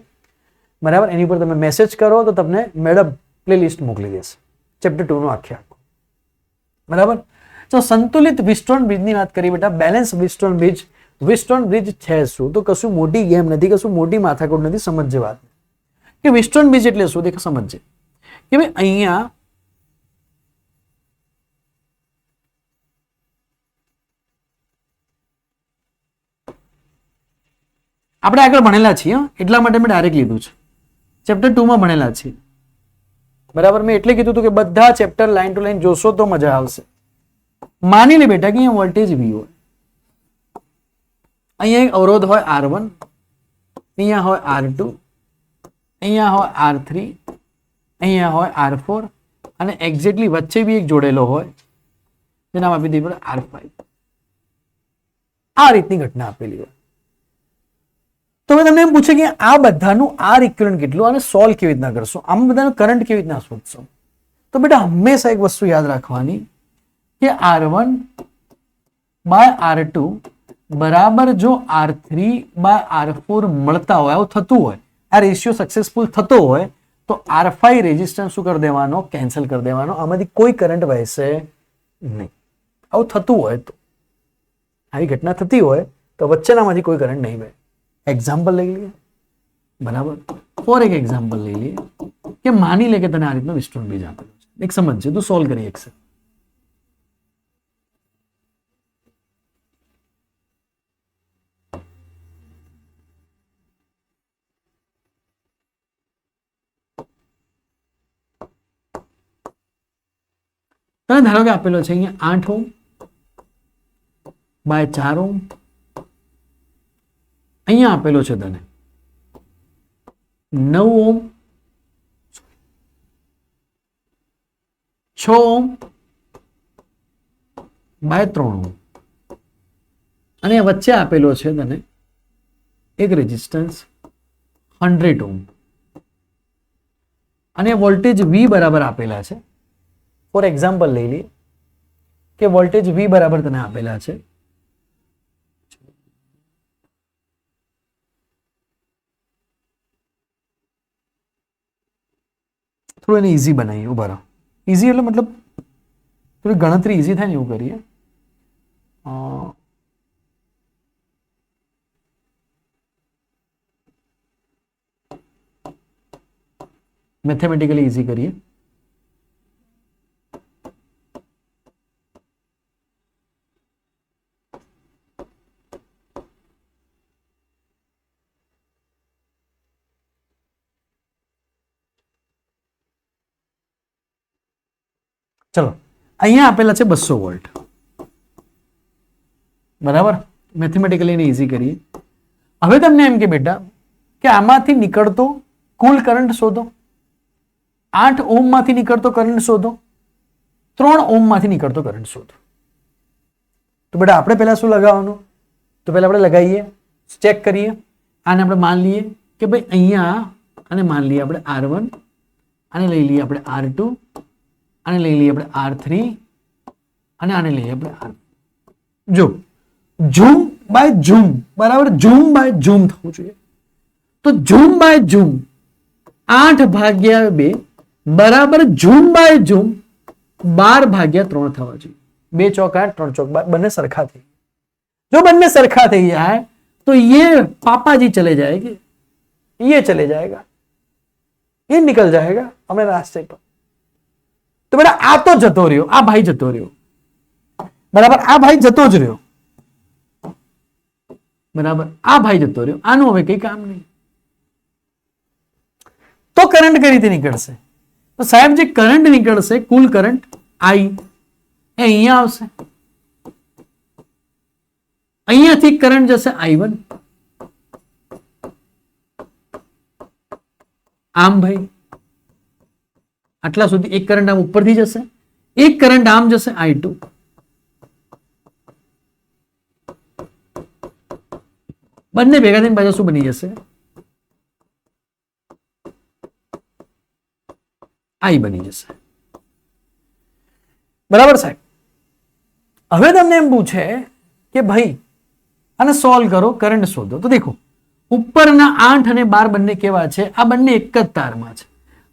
બરાબર, એની ઉપર તમે મેસેજ કરો તો તમને મેડમ પ્લેલિસ્ટ મોકલી દેશે ચેપ્ટર 2 નો આખે આખો, બરાબર. તો સંતુલિત વિસ્ટોન બ્રિજની વાત કરી બેટા, બેલેન્સ વિસ્ટોન બ્રિજ. વિસ્ટોન બ્રિજ છે શું? તો કશું મોટી ગેમ નથી, કશું મોટી માથાકૂટ નથી. સમજજે વાત કે વિસ્ટોન બ્રિજ એટલે શું. દેખ સમજજે કે ભાઈ અહીંયા આપણે આગળ ભણેલા છીએ, એટલા માટે મેં ડાયરેક્ટ લીધું છે. ચેપ્ટર 2 માં ભણેલા છીએ, બરાબર. મેં એટલે કીધું હતું કે બધા ચેપ્ટર લાઈન ટુ લાઈન જોશો તો મજા આવશે. માની લે બેટા કે અહીંયા વોલ્ટેજ V હોય, અહીંયા એક અવરોધ હોય R1, અહીંયા હોય R2, અહીંયા હોય R3, અહીંયા હોય R4 અને એક્ઝેક્ટલી વચ્ચે બી એક જોડેલો હોય, જેને નામ આપી દીધું R5. આ રીતની ઘટના આપેલી હોય. તો મેં તમને એમ પૂછે કે આ બધાનું R ઇક્વિવેલન્ટ કેટલું અને સોલ્વ કેવી રીતના કરશો, આમ બધાનો કરંટ કેવી રીતના શોધશો? તો બેટા હંમેશા એક વસ્તુ યાદ રાખવાની કે R1 બાય R2 બરાબર જો R3 બાય R4 મળતા હોય, આવું થતું હોય, આ રેશિયો સક્સેસફુલ થતો હોય તો R5 રેઝિસ્ટન્સ શું કરી દેવાનો? કેન્સલ કરી દેવાનો. આમાંથી કોઈ કરંટ વહેશે નહીં. આવું થતું હોય તો, આવી ઘટના થતી હોય તો વચ્ચેનામાંથી કોઈ કરંટ નહીં વહે. એક્ઝામ્પલ લઈ લઈએ, બરાબર. ફોર એક એક્ઝામ્પલ લઈ લઈએ કે માની લે કે તને આ રીતનો વિસ્ટોન બ્રિજ આપેલો છે. એક સમજજે, તું સોલ્વ કરી શકશે. તને ધારો કે આપેલો છે અહીંયા 8 ઓહ્મ બાય 4 ઓહ્મ, અહીંયા આપેલો છે તને 9 ઓહ્મ, 6 ઓહ્મ બાય 3 ઓહ્મ અને વચ્ચે આપેલો છે તને એક રેઝિસ્ટન્સ 100 ઓહ્મ અને વોલ્ટેજ V બરાબર આપેલા છે. ફોર એક્ઝામ્પલ લઈ લઈએ કે વોલ્ટેજ V બરાબર તને આપેલા છે થોડું એને ઈઝી બનાવીએ. ઉભા રહો. ઈઝી એટલે મતલબ થોડી ગણતરી ઈઝી થાય ને એવું કરીએ. મેથેમેટિકલી ઈઝી કરીએ. ચલો, અહીંયા આપેલા છે 200 વોલ્ટ, બરાબર. મેથેમેટિકલી એને ઈઝી કરીએ. હવે તમને એમ કે બેટા કે આમાંથી નીકળતો કુલ કરંટ શોધો. 8 ઓહ્મ માંથી નીકળતો કરંટ શોધો, 3 ઓહ્મ માંથી નીકળતો કરંટ શોધો. તો બેટા આપણે પહેલા શું લગાવવાનું? તો પહેલા આપણે લગાવીએ, ચેક કરીએ. આને આપણે માન લઈએ કે ભાઈ અહીંયા, અને માન લઈએ આપણે R1, આને લઈ લઈએ આપણે R2, આને લઈ લઈએ આપણે R3 અને આને લઈએ આપણે R. જો ઝૂમ બાય ઝૂમ બરાબર ઝૂમ બાય ઝૂમ થવું જોઈએ. તો ઝૂમ બાય ઝૂમ 8/2 બરાબર ઝૂમ બાય ઝૂમ 12/3 થવા જોઈએ. 2 ચોક 8, 3 ચોક 12, બંને સરખા થઈ. જો બંને સરખા થઈ જાય तो ये पापा जी चले जाएंगे, ये चले जाएगा, ये निकल जाएगा हमें रास्ते पर. तो बेटा आ तो जतो रह्यो, आ भाई जतो रह्यो, बराबर. आ भाई जतो ज रह्यो, बराबर. आ भाई जतो रह्यो, आनु हवे कई काम नहीं. तो करंट कई रीते निकळशे? तो साहेब जे करंट निकळशे कुल करंट I ए अहींया आवशे. અહીંયાથી કરંટ જશે I1, આમ ભાઈ આટલા સુધી એક કરંટ આમ ઉપરથી જશે, એક કરંટ આમ જશે I2, બંને ભેગા થઈને પાછા શું બની જશે? I બની જશે, બરાબર સાહેબ. હવે તમને એમ પૂછે કે ભાઈ આને સોલ્વ કરો, કરંટ શોધો. તો દેખો ઉપરના 8 અને 12 બંને કેવા છે? આ બંને એક જ તારમાં છે.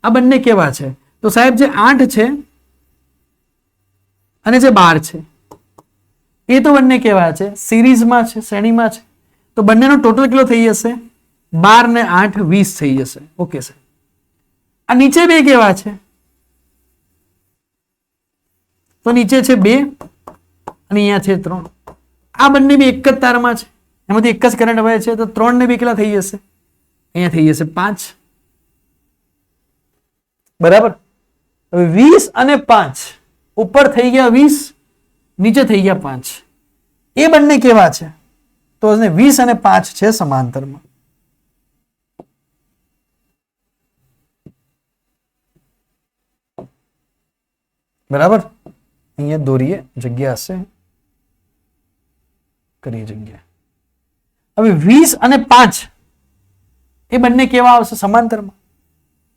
આ બંને કેવા છે? તો સાહેબ જે 8 છે અને જે 12 છે એ તો બંને કેવા છે? સિરીઝમાં છે, શ્રેણીમાં છે. તો બંનેનો ટોટલ કેટલો થઈ જશે? 12 ને 8 20 થઈ જશે. Okay sir. આ નીચે બે કેવા છે? તો નીચે છે 2 અને અહીંયા છે 3. આ બંને બી એક જ તારમાં છે, એમાંથી એક જ કરંટ વહે છે. તો 3 ને 2 કેટલા થઈ જશે? અહીંયા થઈ જશે 5. બરાબર. હવે 20 અને 5 ઉપર થઈ ગયા 20, નીચે થઈ ગયા 5. એ બંને કેવા છે? તો 20 અને 5 છે સમાંતરમાં. બરાબર. અહીંયા દોરીએ, જગ્યા હશે, કરીએ જગ્યા. હવે 20 અને 5 એ બંને કેવા આવશે? સમાંતરમાં.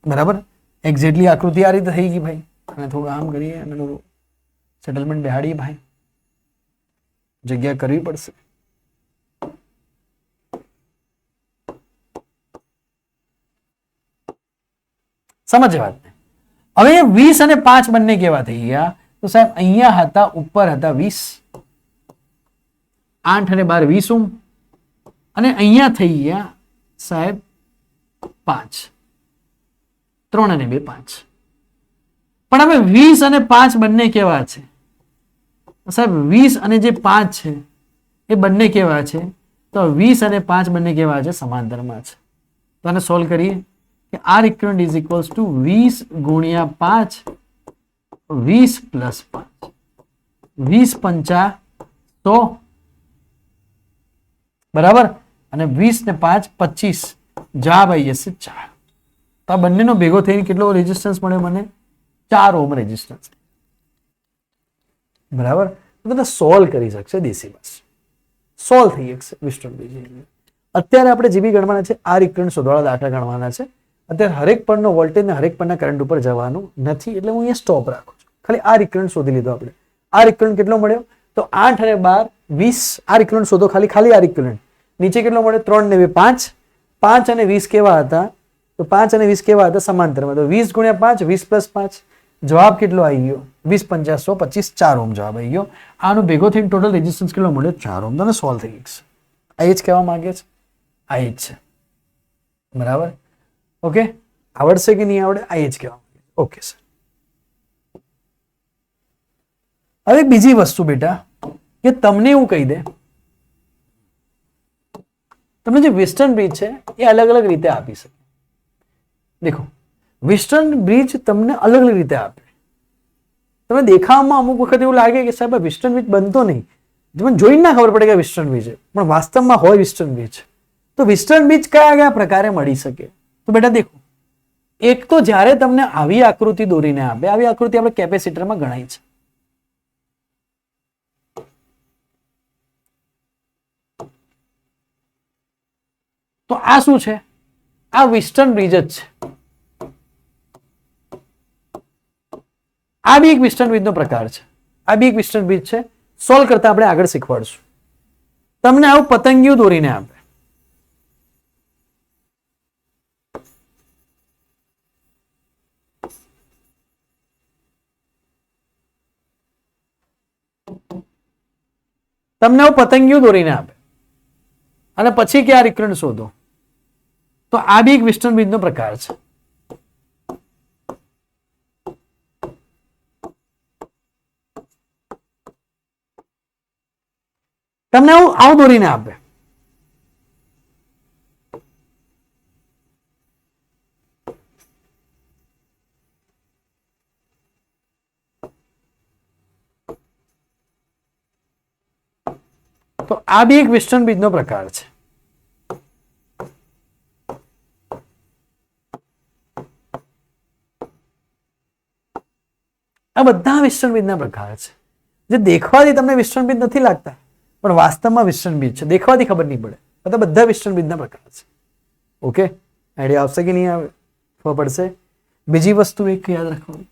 બરાબર. એક્ઝેક્ટલી આકૃતિ આ રીતે થઈ ગઈ ભાઈ. અને થોડું આમ કરીએ અને થોડું સેટલમેન્ટ બેહાડીએ ભાઈ, જગ્યા કરવી પડશે. સમજે વાત. હવે 20 અને 5 બંને કેવા થઈ ગયા? તો સાહેબ અહીંયા હતા, ઉપર હતા 20, 8 અને 12 20 ઓહ્મ, અને અહીંયા થઈ ગયા સાહેબ 5, 3 અને 2 5. પણ હવે 20 અને 5 બંને કેવા છે? સાહેબ 20 અને જે 5 છે એ બંને કેવા છે? તો 20 અને 5 બંને કેવા છે? સમાંતરમાં છે. તો આને સોલ્વ કરીએ કે R equivalent is equals to 20 ગુણ્યા 5, 20 પ્લસ 5, 20 પંચા 100. બરાબર. અને 20 ને 5 25. જવાબ આવી જશે 4. તો આ બંનેનો ભેગો થઈને કેટલો રેઝિસ્ટન્સ મળે મને? 4 ઓહ્મ રેઝિસ્ટન્સ. બરાબર. તો બધા સોલ્વ કરી શકશે ડીસી બસ, સોલ્વ થઈ શકશે વિસ્ટર્ન બ્રિજ. અત્યારે આપણે જે બી ગણવાના છે R equivalent શોધવાળા દાખલા ગણવાના છે. અત્યારે હરેક પરનો વોલ્ટેજ ને હરેક પરના કરંટ ઉપર જવાનું નથી, એટલે હું અહીંયા સ્ટોપ રાખું છું. ખાલી R equivalent શોધી લીધો આપણે. R equivalent કેટલો મળ્યો? તો 8 અને 12 20. R equivalent શોધો, ખાલી R equivalent. નીચે કેટલો મળ્યો? 3 ને 2 5. 5 અને 20 કેવા હતા? તો 5 અને 20 કેવા હતા? સમાંતરમાં. તો 20 ગુણ્યા 5, 20 પ્લસ 5. જવાબ કેટલો આવી ગયો? 20 50 125, 4 ઓહ્મ જવાબ આવી ગયો. આનો ભેગો થઈને ટોટલ રેઝિસ્ટન્સ કેટલો મળ્યો? 4 ઓહ્મ. તો સોલ્વ થઈ ગયું. આ જ કહેવા માંગે છે, આ જ છે. બરાબર. ઓકે. આવડશે કે નહીં આવડે? આ જ કહેવા માંગે. Okay sir. હવે બીજી વસ્તુ બેટા, કે તમને એવું કહી દે, તમને જે વેસ્ટર્ન બ્રિજ છે એ અલગ અલગ રીતે આપી શકે. દેખો, વેસ્ટર્ન બ્રિજ તમને અલગ અલગ રીતે આપે. તમને દેખાવામાં અમુક વખત એવું લાગે કે સાહેબ વેસ્ટર્ન બ્રિજ બનતો નહીં, તમને જોઈને ના ખબર પડે કે વેસ્ટર્ન બ્રિજ છે, પણ વાસ્તવમાં હોય વેસ્ટર્ન બ્રિજ. તો વેસ્ટર્ન બ્રિજ કયા કયા પ્રકારે મળી શકે? તો બેટા દેખો, એક તો જ્યારે તમને આવી આકૃતિ દોરીને આપે, આવી આકૃતિ આપણે કેપેસિટરમાં ગણાય છે. તો આ શું છે? આ વેસ્ટર્ન બ્રિજ જ છે. આ બી એક વેસ્ટર્ન બ્રિજનો પ્રકાર છે. આ બી એક વેસ્ટર્ન બ્રિજ છે. સોલ્વ કરતા આપણે આગળ શીખવાડશું. તમને આવું પતંગિયું દોરીને આપે, તમને આવું પતંગિયું દોરીને આપે અને પછી કે આ ઇક્વિવેલન્ટ શોધો, તો આ બી એક વેસ્ટર્ન બ્રિજનો પ્રકાર છે. તમને આવું દોરીને આપે, તો આ બી એક વેસ્ટર્ન બ્રિજનો પ્રકાર છે. આ બધા વેસ્ટર્ન બ્રિજના પ્રકાર છે, જે દેખવાથી તમને વેસ્ટર્ન બ્રિજ નથી લાગતા, પણ વાસ્તવમાં વેસ્ટર્ન બ્રિજ છે. દેખવાથી ખબર નહીં પડે, બધા વેસ્ટર્ન બ્રિજના પ્રકાર છે. ઓકે, આઈડિયા આવશે કે નહીં આવે? ખબર પડશે. બીજી વસ્તુ એક યાદ રાખવાનું,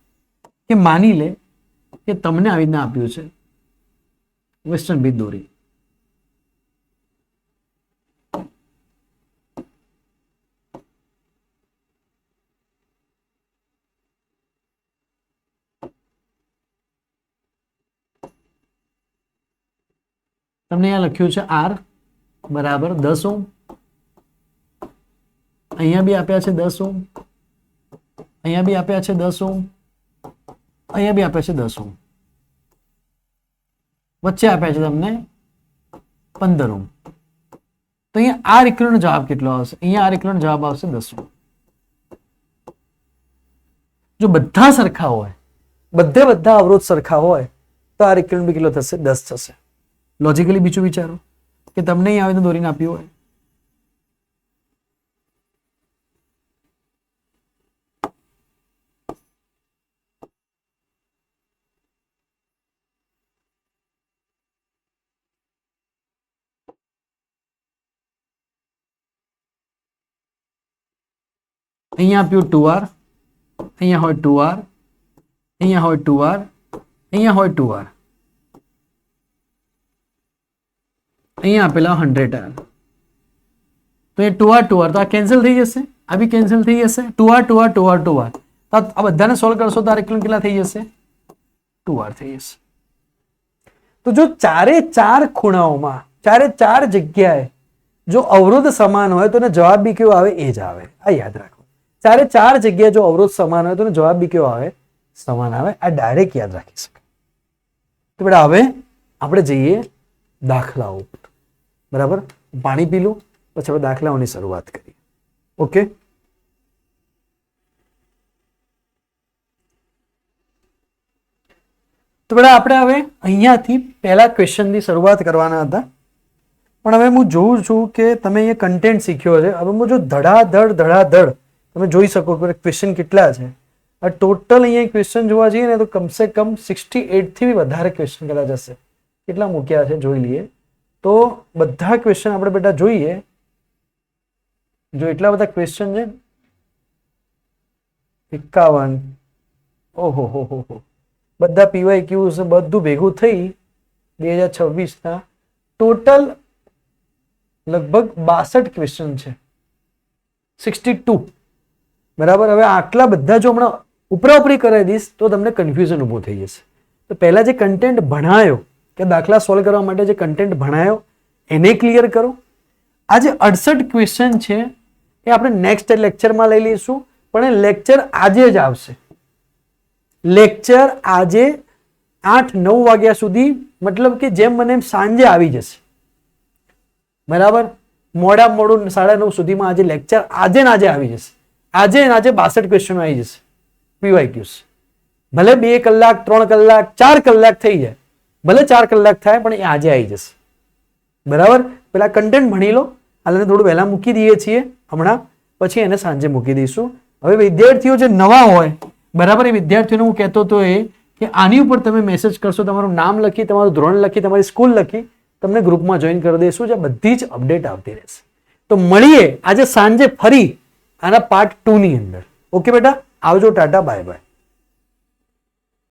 કે માની લે કે તમને આવી રીતના આપ્યું છે વેસ્ટર્ન બ્રિજ દોરી, તમને અહીંયા લખ્યું છે R બરાબર 10 ઓહ્મ, અહીંયા બી આપ્યા છે 10 ઓહ્મ, અહીંયા બી આપ્યા છે 10 ઓહ્મ, અહીંયા બી આપ્યા છે 10 ઓહ્મ, વચ્ચે આપ્યા છે તમને 15 ઓહ્મ. તો અહીંયા R ઇક્વિવેલન્ટ જવાબ કેટલો આવશે? અહીંયા R ઇક્વિવેલન્ટ જવાબ આવશે 10 ઓહ્મ. જો બધા સરખા હોય, બધા અવરોધ સરખા હોય તો R ઇક્વિવેલન્ટ બી કેટલો થશે? 10 થશે. લોજિકલી બીજું વિચારો કે તમને અહીં આવેદન દોરીને આપ્યું હોય, અહીંયા આપ્યું 2R, અહીંયા હોય 2R, અહીંયા હોય 2R, અહીંયા હોય 2R, અહીંયા આપેલા 100R. તો એ 2R 2R તો આ કેન્સલ થઈ જશે, આ બી કેન્સલ થઈ જશે. 2R 2R 2R 2R તો આ બધાને સોલ્વ કરશો તો આ ઇક્વિવેલન્ટ કેટલા થઈ જશે? 2R થઈ જશે. તો જો ચારે ચાર ખૂણાઓમાં, ચારે ચાર જગ્યાએ જો અવરોધ સમાન હોય તો જવાબ બી કેવો આવે? એ જ આવે. આ યાદ રાખો. ચારે ચાર જગ્યાએ જો અવરોધ સમાન હોય તો જવાબ બી કેવો આવે? સમાન આવે. આ ડાયરેક્ટ યાદ રાખી શકાય. તો બેટા હવે આપણે જઈએ દાખલાઓ ઉપર. બરાબર, પાણી પી લો પછી આપણે દાખલાઓની શરૂઆત કરીએ. ઓકે, તો બેટા આપણે હવે અહીંયાથી પહેલા ક્વેશ્ચનની શરૂઆત કરવાના હતા, પણ હવે હું જોઉં છું કે તમે અહીંયા કન્ટેન્ટ શીખ્યો છે. હવે હું જો ધડાધડ તમે જોઈ શકો કે ક્વેશ્ચન કેટલા છે. આ ટોટલ અહીંયા ક્વેશ્ચન જોવા જઈએ ને તો કમસે કમ 68 થી વધારે ક્વેશ્ચન કદાચ હશે. કેટલા મૂક્યા છે જોઈ લઈએ. તો બધા ક્વેશ્ચન આપણે બેટા જોઈએ. જો એટલા બધા ક્વેશ્ચન છે 51, ઓહો હો બધા PYQs બધું ભેગું થઈ 2026 ના ટોટલ લગભગ 62 ક્વેશ્ચન છે. 62. બરાબર. હવે આટલા બધા જો હમણાં ઉપરાઉપરી કરાવી દઈશ તો તમને કન્ફ્યુઝન ઊભું થઈ જશે. તો પહેલા જે કન્ટેન્ટ ભણાયો કે દાખલા સોલ્વ કરવા માટે જે કન્ટેન્ટ ભણાયો એને ક્લિયર કરો. આ જે 68 ક્વેશ્ચન છે એ આપણે નેક્સ્ટ લેક્ચરમાં લઈ લઈશું, પણ એ લેક્ચર આજે જ આવશે. લેક્ચર આજે 8-9 વાગ્યા સુધી, મતલબ કે જેમ મને એમ સાંજે આવી જશે. બરાબર, મોડું 9:30 સુધીમાં આજે લેક્ચર આજે ને આજે આવી જશે. આજે 62 ક્વેશ્ચન આવી જશે PYQs. ભલે 2 કલાક 3 કલાક 4 કલાક થઈ જાય, ભલે 4 કલાક થાય, પણ એ આજે આવી જશે. બરાબર, પેલા કન્ટેન્ટ ભણી લો. હાલ થોડું વહેલા મૂકી દઈએ છીએ હમણાં, પછી એને સાંજે મૂકી દઈશું. હવે વિદ્યાર્થીઓ જે નવા હોય, બરાબર, એ વિદ્યાર્થીઓને હું કહેતો હતો એ કે આની ઉપર તમે મેસેજ કરશો, તમારું નામ લખી, તમારું ધોરણ લખી, તમારી સ્કૂલ લખી, તમને ગ્રુપમાં જોઈન કરી દઈશું, જે બધી જ અપડેટ આવતી રહેશે. તો મળીએ આજે સાંજે ફરી આના પાર્ટ 2 ની અંદર. ઓકે બેટા, આવજો, ટાટા, બાય બાય.